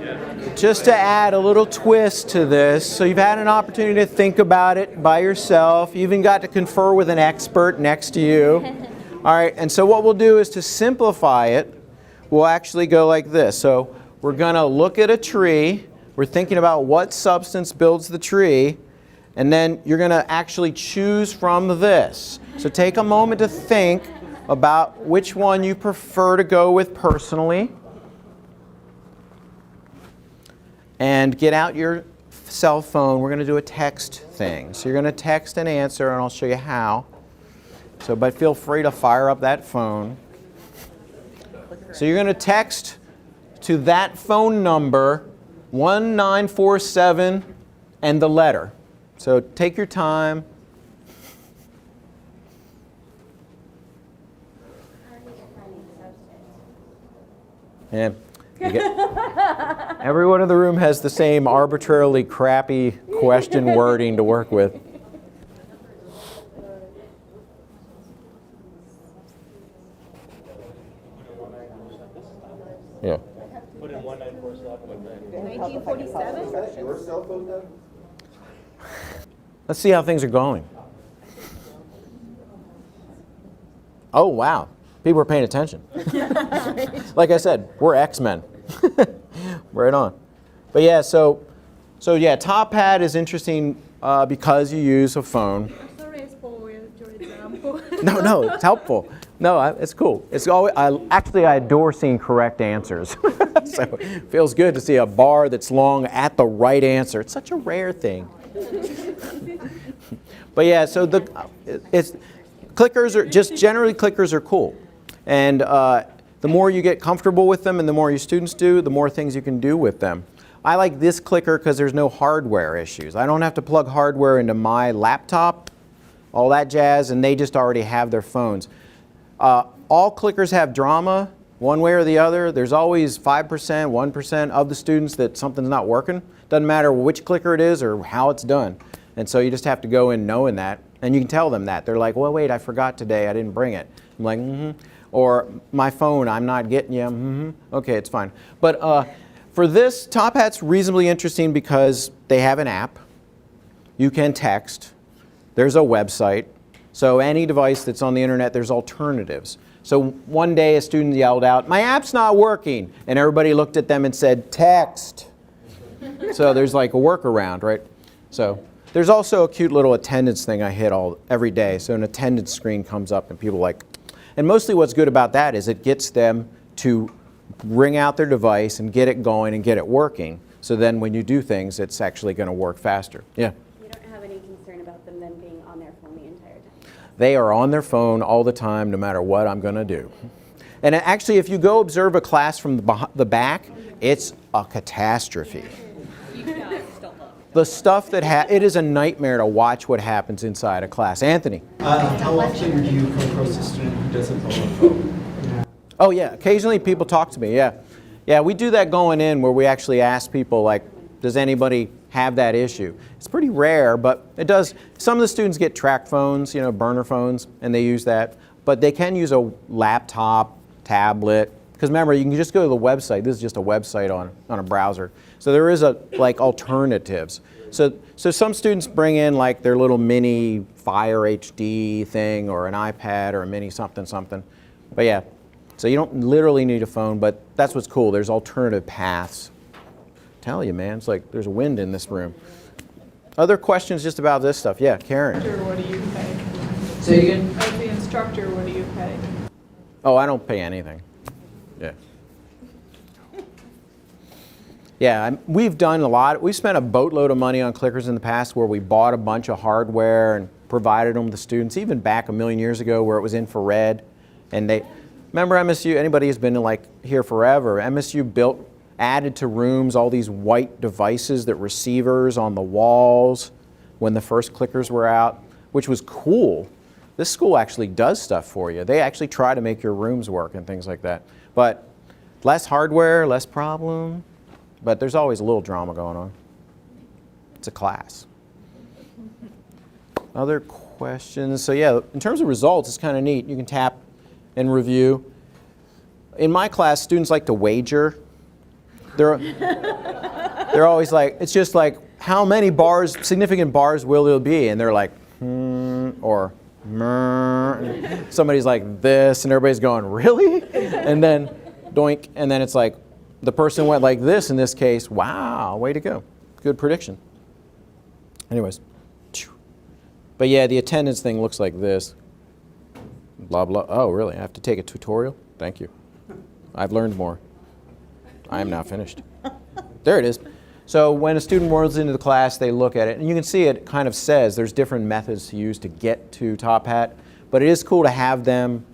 just to add a little twist to this, so you've had an opportunity to think about it by yourself. You even got to confer with an expert next to you. All right, and so what we'll do is to simplify it, we'll actually go like this. So we're going to look at a tree. We're thinking about what substance builds the tree, and then you're going to actually choose from this. So take a moment to think about which one you prefer to go with personally. And get out your cell phone. We're going to do a text thing. So you're going to text an answer, and I'll show you how. So, but feel free to fire up that phone. So you're going to text to that phone number 1947 and the letter. So take your time. And everyone in the room has the same arbitrarily crappy question wording to work with. Yeah. Put in 1947. 1947? Your cell phone, Doug? Let's see how things are going. Oh, wow. People are paying attention. Like I said, we're X-Men. Right on. But yeah, so yeah, Top Hat is interesting because you use a phone. I'm sorry I spoiled your example. No, it's helpful. No, it's cool. It's always, I adore seeing correct answers. So it feels good to see a bar that's long at the right answer. It's such a rare thing. But yeah, so clickers are just generally clickers are cool, and the more you get comfortable with them and the more your students do, the more things you can do with them. I like this clicker because there's no hardware issues. I don't have to plug hardware into my laptop, all that jazz, and they just already have their phones. All clickers have drama, one way or the other. There's always 5%, 1% of the students that something's not working. Doesn't matter which clicker it is or how it's done. And so you just have to go in knowing that, and you can tell them that. They're like, well, wait, I forgot today, I didn't bring it. I'm like, mm-hmm. Or my phone, I'm not getting you, mm-hmm. Okay, it's fine. But for this, Top Hat's reasonably interesting because they have an app. You can text. There's a website. So any device that's on the internet, there's alternatives. So one day a student yelled out, my app's not working. And everybody looked at them and said, text. So there's like a workaround, right? So there's also a cute little attendance thing I hit every day. So an attendance screen comes up and people like, and mostly what's good about that is it gets them to bring out their device and get it going and get it working. So then when you do things, it's actually going to work faster. Yeah? You don't have any concern about them then being on their phone the entire time? They are on their phone all the time, no matter what I'm going to do. And actually, if you go observe a class from the back, it's a catastrophe. The stuff that it is a nightmare to watch what happens inside a class. Anthony. How often do you come across a student who doesn't own a phone? Oh yeah, occasionally people talk to me, yeah. Yeah, we do that going in where we actually ask people like, does anybody have that issue? It's pretty rare, but it does. Some of the students get track phones, burner phones, and they use that. But they can use a laptop, tablet, because remember, you can just go to the website. This is just a website on a browser. So there is alternatives. So some students bring in like their little mini Fire HD thing or an iPad or a mini something. But yeah, so you don't literally need a phone, but that's what's cool. There's alternative paths. Tell you, man, it's like there's a wind in this room. Other questions just about this stuff? Yeah, Karen. What do you pay? Say again? As the instructor, what do you pay? Oh, I don't pay anything. Yeah. Yeah, we've done a lot. We've spent a boatload of money on clickers in the past where we bought a bunch of hardware and provided them to students, even back a million years ago where it was infrared. And they, remember MSU, anybody who's been like here forever, MSU added to rooms all these white devices, that receivers on the walls when the first clickers were out, which was cool. This school actually does stuff for you. They actually try to make your rooms work and things like that. But less hardware, less problem, but there's always a little drama going on. It's a class. Other questions? So yeah, in terms of results, it's kind of neat. You can tap and review. In my class, students like to wager. They're always like, it's just like, how many bars, significant bars will it be? And they're like, or somebody's like this, and everybody's going, really? And then doink, and then it's like, the person went like this in this case. Wow, way to go. Good prediction. Anyways. But yeah, the attendance thing looks like this. Blah, blah. Oh, really? I have to take a tutorial? Thank you. I've learned more. I am now finished. There it is. So when a student rolls into the class, they look at it, and you can see it kind of says there's different methods to use to get to Top Hat, but it is cool to have them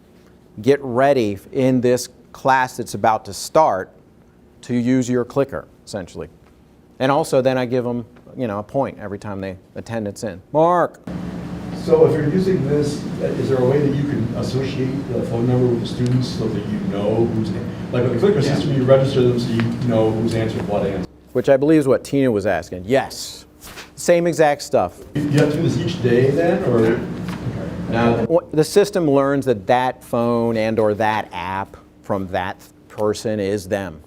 get ready in this class that's about to start to use your clicker, essentially. And also then I give them, you know, a point every time they attendance in. Mark. So if you're using this, is there a way that you can associate the phone number with the students so that you know who's, like with the clicker system, you register them so you know who's answered what answer? Which I believe is what Tina was asking. Yes. Same exact stuff. You have to do this each day then, or? Okay. Now, the system learns that that phone and or that app from that person is them.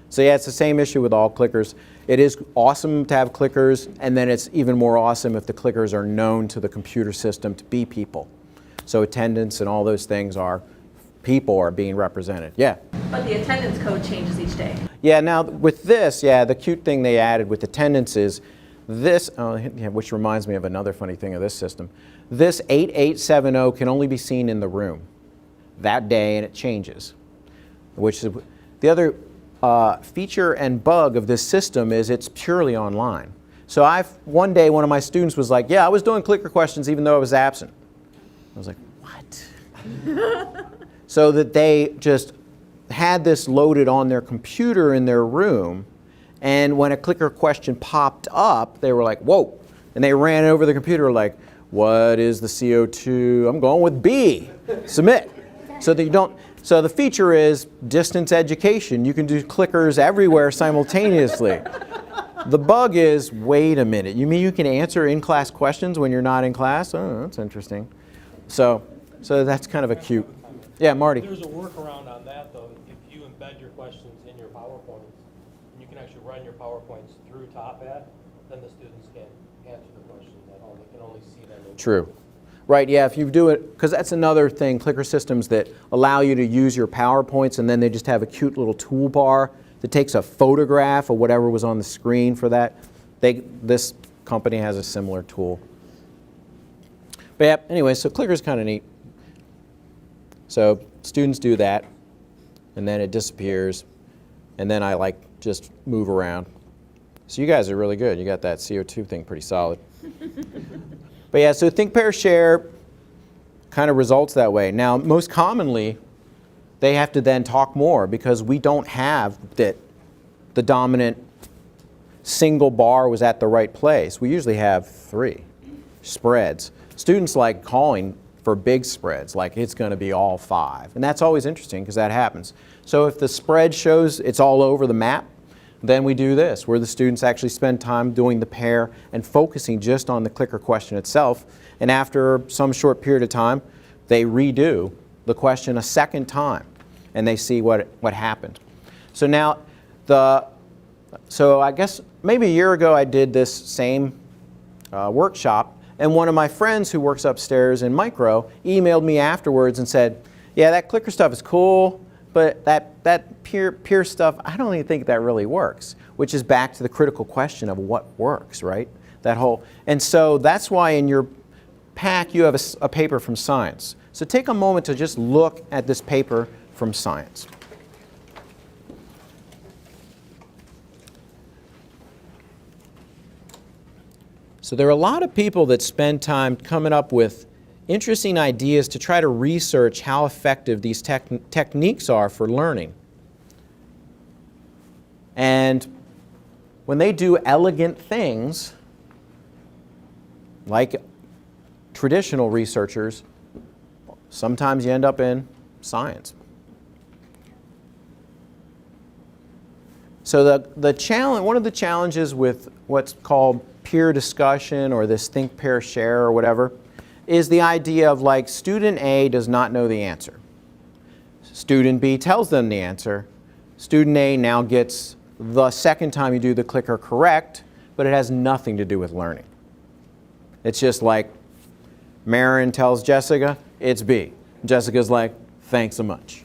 So yeah, it's the same issue with all clickers. It is awesome to have clickers, and then it's even more awesome if the clickers are known to the computer system to be people. So attendance and all those things are, people are being represented. Yeah? But the attendance code changes each day. Yeah, now with this, yeah, the cute thing they added with attendance is this, which reminds me of another funny thing of this system. This 8870 can only be seen in the room that day, and it changes. Which is the other feature and bug of this system is it's purely online. So one day one of my students was like, yeah, I was doing clicker questions even though I was absent. I was like, what? So that they just had this loaded on their computer in their room, and when a clicker question popped up, they were like, whoa, and they ran over the computer like, what is the CO2? I'm going with B, submit. So that you don't, so the feature is distance education. You can do clickers everywhere simultaneously. The bug is, wait a minute, you mean you can answer in-class questions when you're not in class? Oh, that's interesting. So that's kind of a cute. Yeah, Marty. There's a workaround on that, though. If you embed your questions in your PowerPoints, and you can actually run your PowerPoints through Top Hat, then the students can't answer the questions at home. They can only see them. True. Right, yeah, if you do it, because that's another thing, clicker systems that allow you to use your PowerPoints, and then they just have a cute little toolbar that takes a photograph of whatever was on the screen for that. This company has a similar tool. But yeah, anyway, so clicker's kind of neat. So students do that, and then it disappears, and then I like just move around. So you guys are really good. You got that CO2 thing pretty solid. But yeah, so think, pair, share kind of results that way. Now, most commonly, they have to then talk more because we don't have that the dominant single bar was at the right place. We usually have 3 spreads. Students like calling for big spreads, like it's going to be all 5. And that's always interesting because that happens. So if the spread shows it's all over the map, then we do this, where the students actually spend time doing the pair and focusing just on the clicker question itself. And after some short period of time, they redo the question a second time, and they see what happened. So now, so I guess maybe a year ago I did this same workshop, and one of my friends who works upstairs in micro emailed me afterwards and said, yeah, that clicker stuff is cool, but that peer stuff, I don't even think that really works, which is back to the critical question of what works, right? And so that's why in your pack you have a paper from science. So take a moment to just look at this paper from science. So there are a lot of people that spend time coming up with interesting ideas to try to research how effective these techniques are for learning. And when they do elegant things, like traditional researchers, sometimes you end up in science. So the challenge, one of the challenges with what's called peer discussion or this think, pair, share or whatever, is the idea of like student A does not know the answer. Student B tells them the answer. Student A now gets the second time you do the clicker correct, but it has nothing to do with learning. It's just like Marin tells Jessica, it's B. Jessica's like, thanks so much.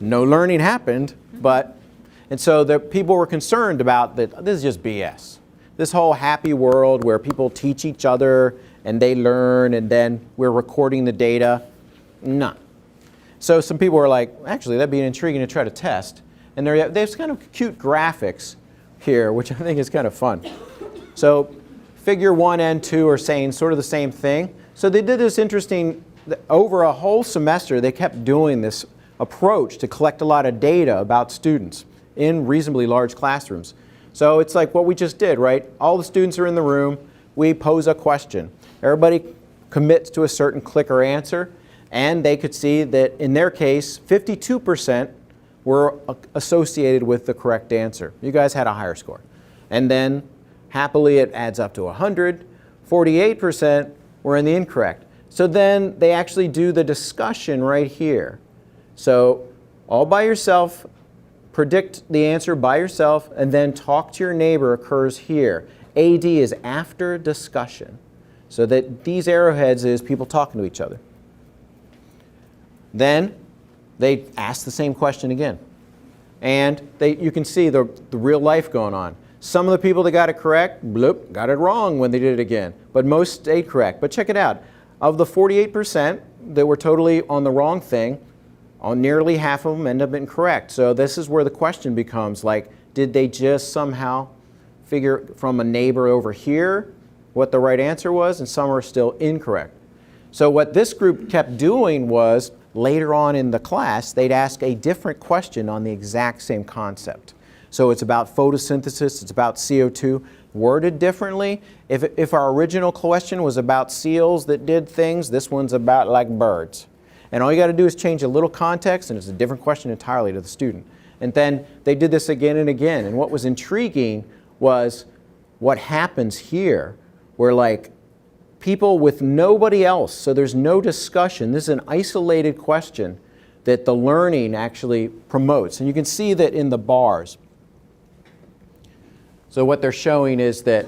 No learning happened, but, and so the people were concerned about that this is just BS. This whole happy world where people teach each other and they learn and then we're recording the data, no. So some people were like, actually that'd be intriguing to try to test. And there's kind of cute graphics here, which I think is kind of fun. So figure 1 and 2 are saying sort of the same thing. So they did this interesting, over a whole semester, they kept doing this approach to collect a lot of data about students in reasonably large classrooms. So it's like what we just did, right? All the students are in the room. We pose a question. Everybody commits to a certain clicker answer. And they could see that in their case, 52% were associated with the correct answer. You guys had a higher score. And then happily it adds up to 100. 48% were in the incorrect. So then they actually do the discussion right here. So all by yourself, predict the answer by yourself, and then talk to your neighbor occurs here. AD is after discussion. So that these arrowheads is people talking to each other. Then they ask the same question again. And you can see the real life going on. Some of the people that got it correct, bloop, got it wrong when they did it again. But most stayed correct. But check it out. Of the 48% that were totally on the wrong thing, nearly half of them end up being correct. So this is where the question becomes like, did they just somehow figure from a neighbor over here what the right answer was, and some are still incorrect. So what this group kept doing was, later on in the class, they'd ask a different question on the exact same concept. So it's about photosynthesis, it's about CO2, worded differently. If our original question was about seals that did things, this one's about like birds. And all you got to do is change a little context, and it's a different question entirely to the student. And then they did this again and again. And what was intriguing was what happens here, where like people with nobody else, so there's no discussion. This is an isolated question that the learning actually promotes. And you can see that in the bars. So what they're showing is that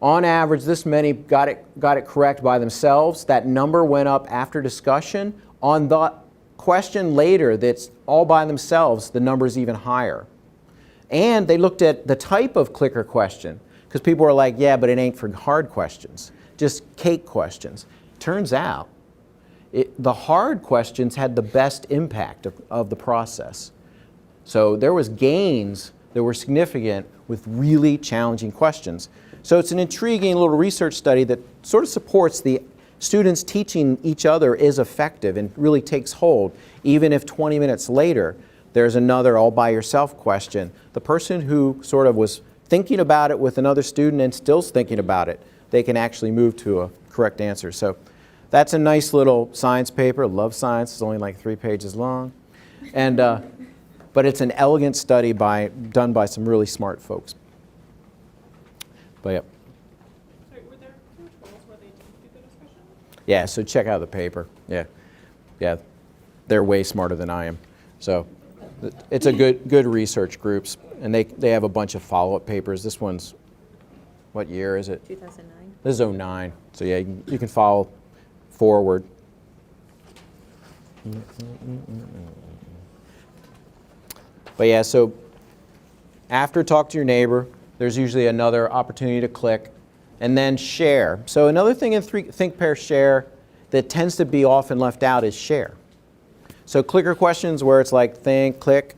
on average, this many got it correct by themselves. That number went up after discussion. On the question later that's all by themselves, the number is even higher. And they looked at the type of clicker question, because people were like, yeah, but it ain't for hard questions, just cake questions. Turns out, the hard questions had the best impact of the process. So there was gains that were significant with really challenging questions. So it's an intriguing little research study that sort of supports the students teaching each other is effective and really takes hold, even if 20 minutes later there's another all by yourself question. The person who sort of was thinking about it with another student and still's thinking about it, they can actually move to a correct answer. So that's a nice little science paper. Love science. It's only like 3 pages long. And, but it's an elegant study done by some really smart folks. But yeah. Sorry, were there controls where they didn't do the discussion? Yeah, so check out the paper. Yeah, they're way smarter than I am. So it's a good research groups, and they have a bunch of follow-up papers. This one's, what year is it? 2009. This is 09. So yeah, you can follow forward. But yeah, so after talk to your neighbor, there's usually another opportunity to click, and then share. So another thing in think, pair, share that tends to be often left out is share. So clicker questions where it's like think, click,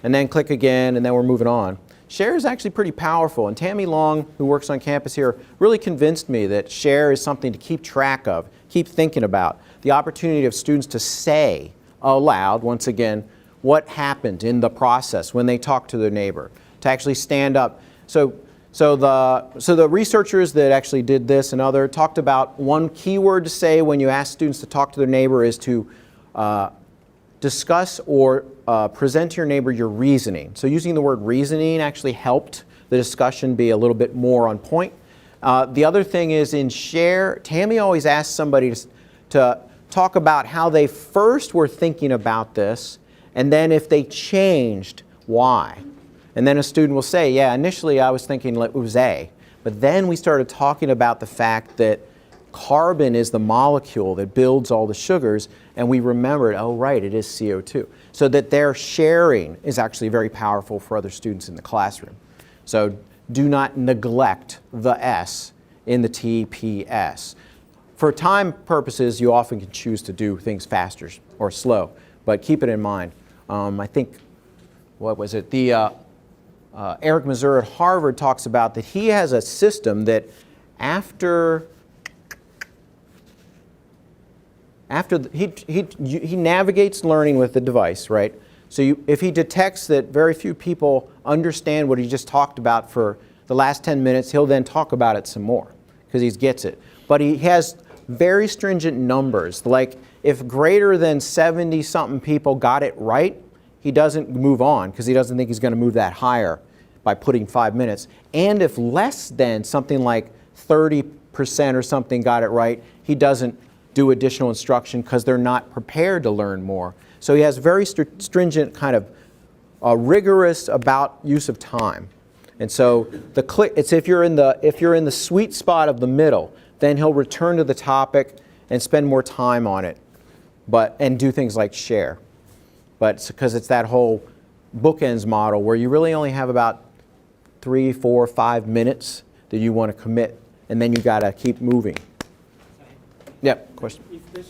and then click again, and then we're moving on. share is actually pretty powerful. And Tammy Long, who works on campus here, really convinced me that share is something to keep track of, keep thinking about. The opportunity of students to say aloud, once again, what happened in the process when they talk to their neighbor, to actually stand up. So the researchers that actually did this and other talked about one key word to say when you ask students to talk to their neighbor is to discuss or present to your neighbor your reasoning. So using the word reasoning actually helped the discussion be a little bit more on point. The other thing is in share, Tammy always asks somebody to talk about how they first were thinking about this, and then if they changed, why. And then a student will say, yeah, initially I was thinking it was A, but then we started talking about the fact that carbon is the molecule that builds all the sugars, and we remembered, oh right, it is CO2. So that their sharing is actually very powerful for other students in the classroom. So do not neglect the S in the TPS. For time purposes, you often can choose to do things faster or slow, but keep it in mind. I think, what was it? Eric Mazur at Harvard talks about that he has a system that after he navigates learning with the device, right? So if he detects that very few people understand what he just talked about for the last 10 minutes, he'll then talk about it some more because he gets it. But he has very stringent numbers. Like if greater than 70-something people got it right, he doesn't move on because he doesn't think he's going to move that higher by putting 5 minutes. And if less than something like 30% or something got it right, he doesn't do additional instruction because they're not prepared to learn more. So he has very stringent kind of rigorous about use of time. And so the click, it's if you're in the sweet spot of the middle, then he'll return to the topic and spend more time on it, and do things like share. But it's because it's that whole bookends model where you really only have about 3, 4, 5 minutes that you want to commit, and then you got to keep moving. Yep, question. Is the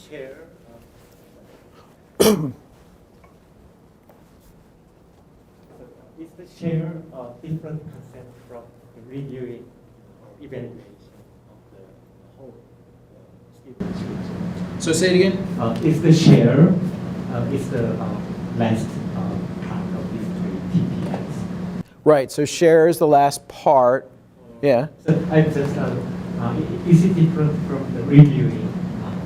share different concept from the reviewing or evaluation of the whole student? So say it again. Is the share is the last part of these 3 TPS? Right. So share is the last part. Yeah. So I just is it different from the reviewing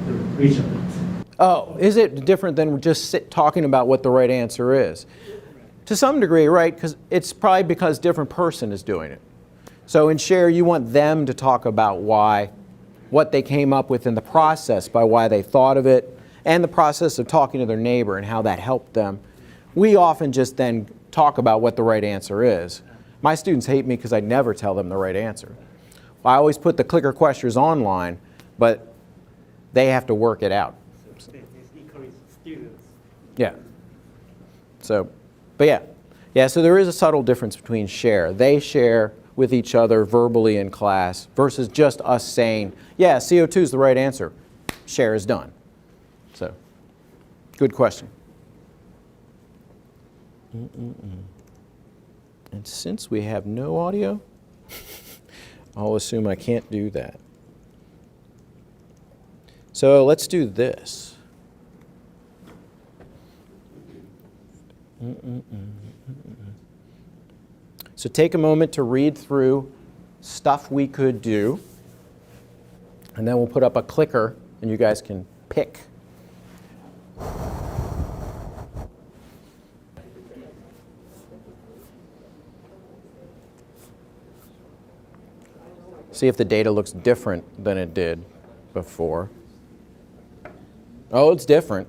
the results? Oh, is it different than just talking about what the right answer is? To some degree, right? Because it's probably because different person is doing it. So in share, you want them to talk about what they came up with in the process, by why they thought of it, and the process of talking to their neighbor and how that helped them. We often just then talk about what the right answer is. My students hate me because I never tell them the right answer. I always put the clicker questions online, but they have to work it out. So this encourages students. Yeah. So, but yeah, so there is a subtle difference between share. They share with each other verbally in class versus just us saying, yeah, CO2 is the right answer. Share is done. So, good question. And since we have no audio, I'll assume I can't do that. So let's do this. So take a moment to read through stuff we could do, and then we'll put up a clicker and you guys can pick. See if the data looks different than it did before. Oh, it's different.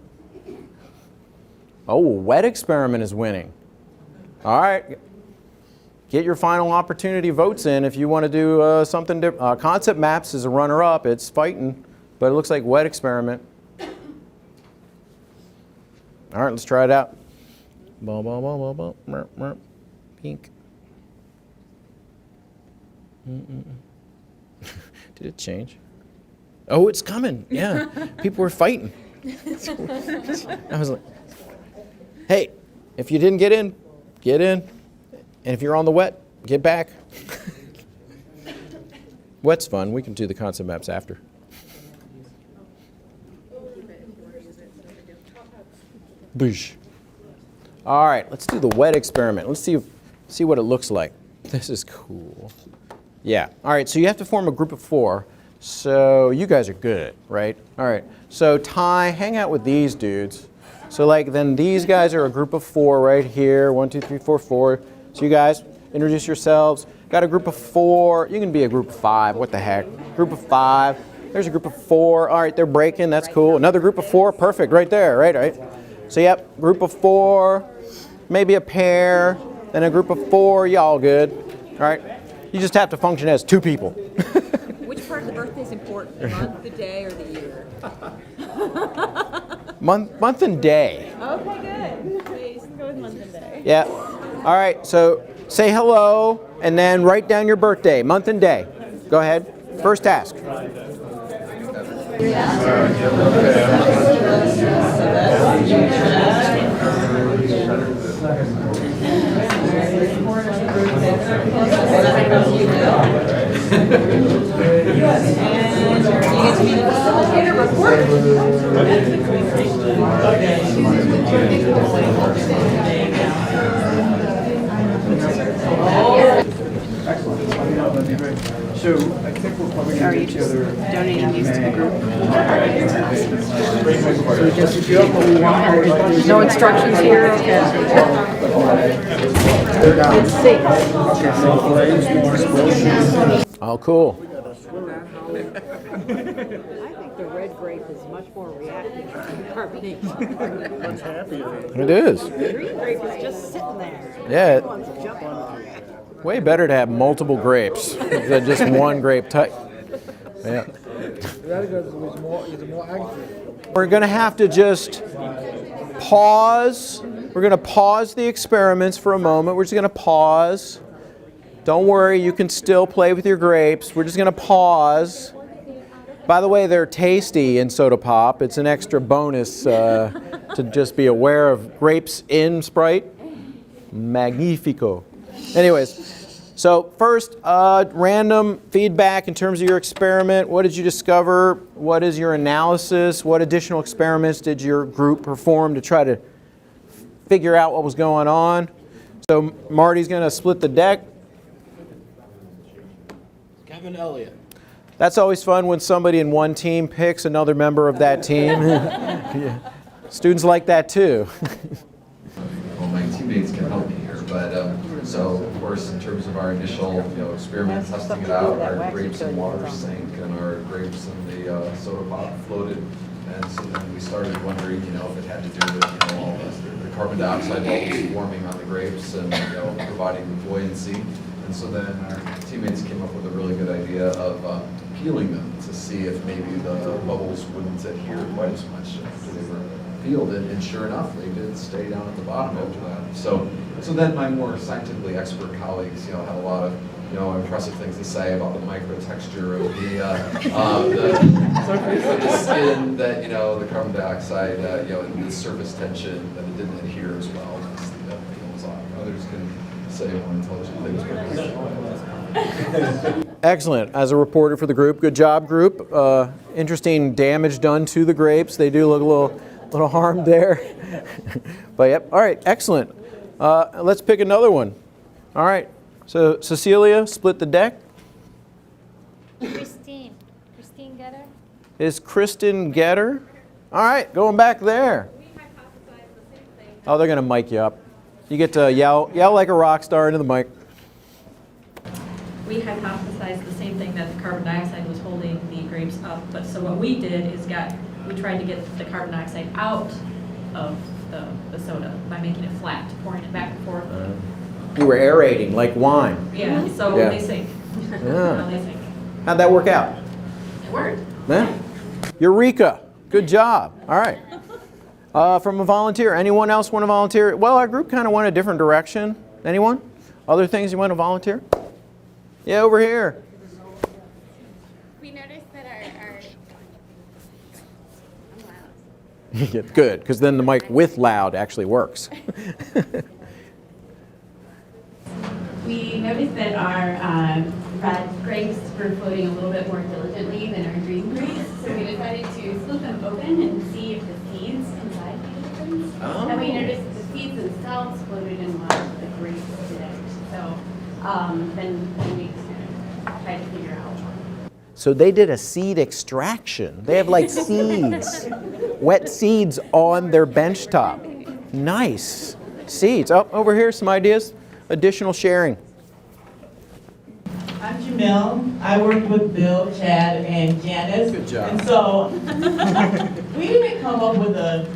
Oh, wet experiment is winning. All right. Get your final opportunity votes in if you want to do something different. Concept maps is a runner-up. It's fighting, but it looks like wet experiment. All right, let's try it out. Pink. Did it change? Oh, it's coming. Yeah, people were fighting. I was like, hey, if you didn't get in, get in. And if you're on the wet, get back. Wet's fun. We can do the concept maps after. Boosh. All right, let's do the wet experiment. Let's see what it looks like. This is cool. Yeah. All right, so you have to form a group of 4. So you guys are good, right? All right. So Ty, hang out with these dudes. So like then these guys are a group of 4 right here. 1, 2, 3, 4, 4. So you guys introduce yourselves. Got a group of 4. You can be a group of 5. What the heck? Group of 5. There's a group of 4. All right, they're breaking. That's cool. Another group of 4. Perfect. Right there. Right. So yep, group of 4. Maybe a pair. Then a group of 4. Y'all good. All right. You just have to function as 2 people. Which part of the birthday is important? The month, the day, or the year? Month and day. Okay, good. Please go with month and day. Yeah. All right. So say hello and then write down your birthday, month and day. Go ahead. First task. That'd be great. So I think we're probably going to get together. Donating these to the group? So just do what we want. No instructions here? Okay. Let's see. Oh, cool. The red grape is much more reactive to carbonation. Much happier. It is. The green grape is just sitting there. Yeah. It wants to jump on it. Way better to have multiple grapes than just one grape type. Yeah. We're going to have to just pause. We're going to pause the experiments for a moment. We're just going to pause. Don't worry, you can still play with your grapes. We're just going to pause. By the way, they're tasty in soda pop. It's an extra bonus to just be aware of grapes in Sprite. Magnifico. Anyways, so first, random feedback in terms of your experiment. What did you discover? What is your analysis? What additional experiments did your group perform to try to figure out what was going on? So Marty's going to split the deck. Kevin Elliott. That's always fun when somebody in one team picks another member of that team. Yeah. Students like that too. Well, my teammates can help me here, but so of course, in terms of our initial experiment testing it out, our grapes and water sank, and our grapes and the soda pop floated, and so then we started wondering, if it had to do with all the carbon dioxide bubbles forming on the grapes and providing the buoyancy, and so then our teammates came up with a really good idea of peeling them to see if maybe the bubbles wouldn't adhere quite as much after they were peeled, and sure enough, they did stay down at the bottom after that. So then my more scientifically expert colleagues, had a lot of impressive things to say about the microtexture of the skin, that the carbon dioxide, and the surface tension, that it didn't adhere as well as the peels on. Others can say more intelligent things. Excellent. As a reporter for the group, good job, group. Interesting damage done to the grapes. They do look a little harmed there. But yep. All right. Excellent. Let's pick another one. All right. So Cecilia, split the deck. Christine Getter. Is Kristen Getter? All right. Going back there. Oh, they're going to mic you up. You get to yell like a rock star into the mic. We hypothesized the same thing, that the carbon dioxide was holding the grapes up. But so what we did is we tried to get the carbon dioxide out of the soda by making it flat, pouring it back and forth. You were aerating like wine. Yeah, so Yeah. they sink. Yeah. Now they sink. How'd that work out? It worked. Yeah. Eureka. Good job. All right. From a volunteer. Anyone else want to volunteer? Well, our group kind of went a different direction. Anyone? Other things you want to volunteer? Yeah, over here. We noticed that our Yeah, good, because then the mic with loud actually works. We noticed that our red grapes were floating a little bit more diligently than our green grapes, so we decided to split them open and see if the seeds inside made a difference. Oh. And we noticed the seeds themselves floated in water, but the grapes didn't. So then we kind of tried to figure out. So they did a seed extraction. They have like seeds, wet seeds on their bench top. Nice. Seeds. Oh, over here, some ideas. Additional sharing. I'm Jamil. I worked with Bill, Chad, and Janice. Good job. And so we didn't come up with a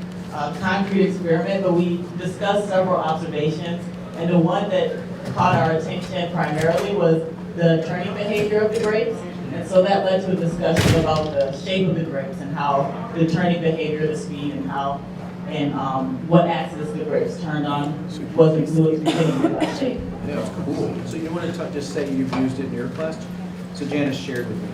concrete experiment, but we discussed several observations. And the one that caught our attention primarily was the turning behavior of the grapes. And so that led to a discussion about the shape of the grapes and how the turning behavior, the speed, and how what axis the grapes turned on was influenced by shape. Yeah, that's cool. So you want to just say you've used it in your class? So Janice shared with me.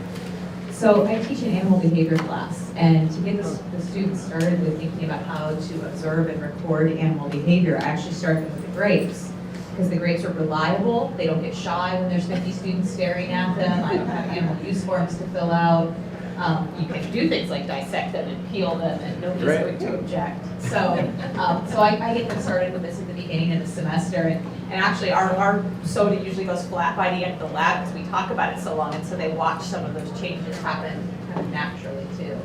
So I teach an animal behavior class, and to get the students started with thinking about how to observe and record animal behavior, I actually started with the grapes. Because the grapes are reliable, they don't get shy when there's 50 students staring at them, I don't have animal use forms to fill out. You can do things like dissect them and peel them, and nobody's going to object. So I get them started with this at the beginning of the semester, and actually our soda usually goes flat by the end of the lab because we talk about it so long, and so they watch some of those changes happen kind of naturally too.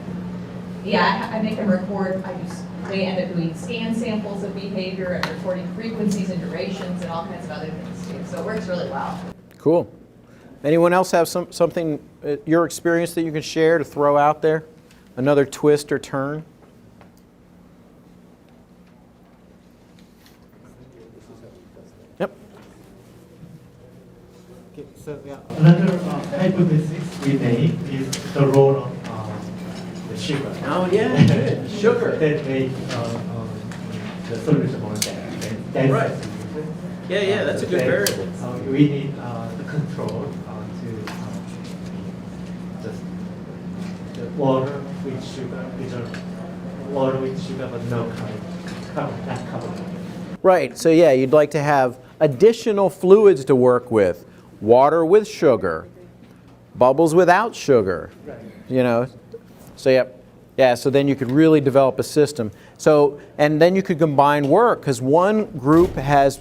Yeah, I make them record. They end up doing scan samples of behavior and recording frequencies and durations and all kinds of other things too. So it works really well. Cool. Anyone else have something, your experience that you can share to throw out there? Another twist or turn? Yep. Okay, so yeah, another hypothesis we made is the role of the sugar. Oh yeah, sugar. That made the solution more dense. Right. Yeah, that's a good variable. We need the control to just the water with sugar, water with sugar but no carbon. Right, so yeah, you'd like to have additional fluids to work with. Water with sugar, bubbles without sugar, you know. So yeah, so then you could really develop a system. So, and then you could combine work, because one group has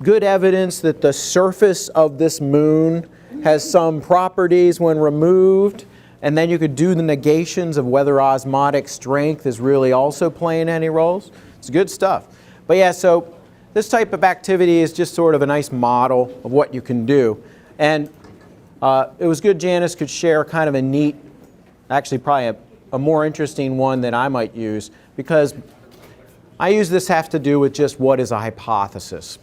good evidence that the surface of this moon has some properties when removed, and then you could do the negations of whether osmotic strength is really also playing any roles. It's good stuff. But yeah, so this type of activity is just sort of a nice model of what you can do. And it was good Janice could share kind of a neat, actually probably a more interesting one than I might use, because I use this have to do with just what is a hypothesis.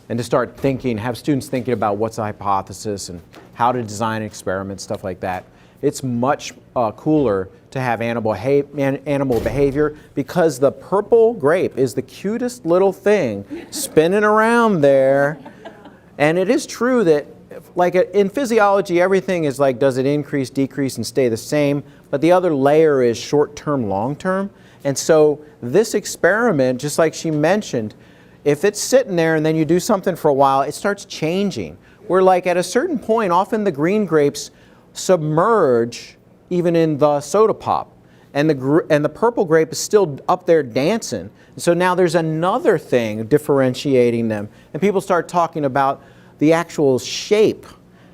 And to start thinking, have students thinking about what's a hypothesis and how to design an experiment, stuff like that. It's much cooler to have animal behavior, because the purple grape is the cutest little thing spinning around there. And it is true that, like in physiology, everything is like, does it increase, decrease, and stay the same? But the other layer is short-term, long-term. And so this experiment, just like she mentioned, if it's sitting there and then you do something for a while, it starts changing. Where like at a certain point, often the green grapes submerge even in the soda pop. And the purple grape is still up there dancing. So now there's another thing differentiating them. And people start talking about the actual shape,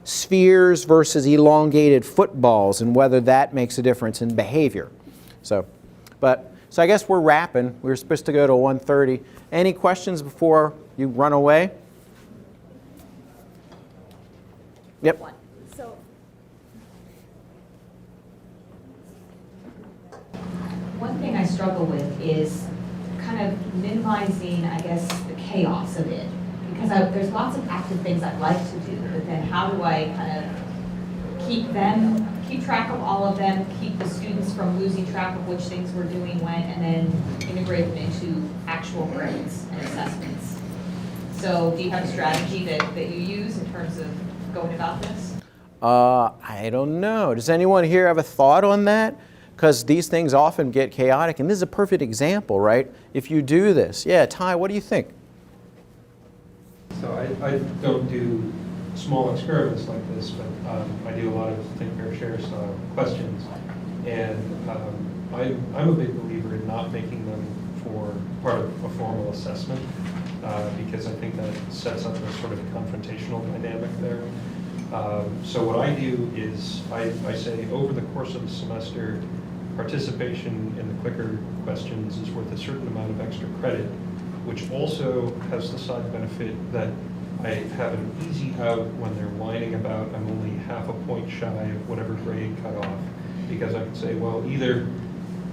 spheres versus elongated footballs, and whether that makes a difference in behavior. So I guess we're wrapping. We were supposed to go to 1:30. Any questions before you run away? Yep. So, one thing I struggle with is kind of minimizing, I guess, the chaos of it. Because there's lots of active things I'd like to do, but then how do I kind of keep track of all of them, keep the students from losing track of which things we're doing when, and then integrate them into actual grades and assessments. So do you have a strategy that you use in terms of going about this? I don't know. Does anyone here have a thought on that? Because these things often get chaotic, and this is a perfect example, right? If you do this. Yeah, Ty, what do you think? So I don't do small experiments like this, but I do a lot of think, pair, share style questions. And I'm a big believer in not making them for part of a formal assessment, because I think that sets up a sort of confrontational dynamic there. So what I do is I say over the course of the semester, participation in the clicker questions is worth a certain amount of extra credit, which also has the side benefit that I have an easy out when they're whining about I'm only half a point shy of whatever grade cut off, because I can say, well, either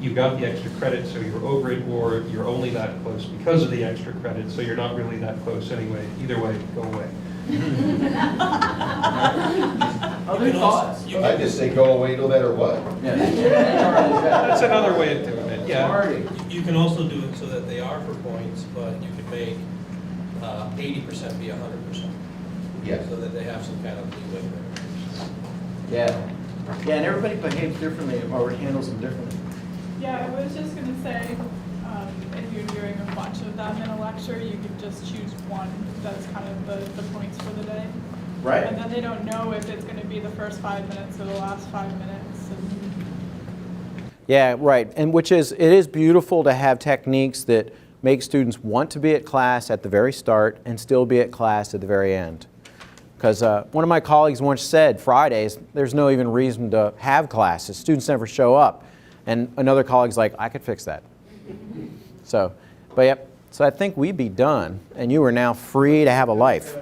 you got the extra credit so you're over it, or you're only that close because of the extra credit, so you're not really that close anyway. Either way, go away. Other thoughts? I just say go away no matter what. That's another way of doing it, yeah. You can also do it so that they are for points, but you can make 80% be 100%. Yeah. So that they have some kind of leeway there. Yeah. Yeah, and everybody behaves differently or handles them differently. Yeah, I was just gonna say, if you're doing a bunch of them in a lecture, you could just choose one that's kind of the points for the day. Right. And then they don't know if it's gonna be the first 5 minutes or the last 5 minutes. Yeah, right. And it is beautiful to have techniques that make students want to be at class at the very start and still be at class at the very end. Because one of my colleagues once said, Fridays, there's no even reason to have classes. Students never show up. And another colleague's like, I could fix that. So, but yep, so I think we'd be done, and you are now free to have a life.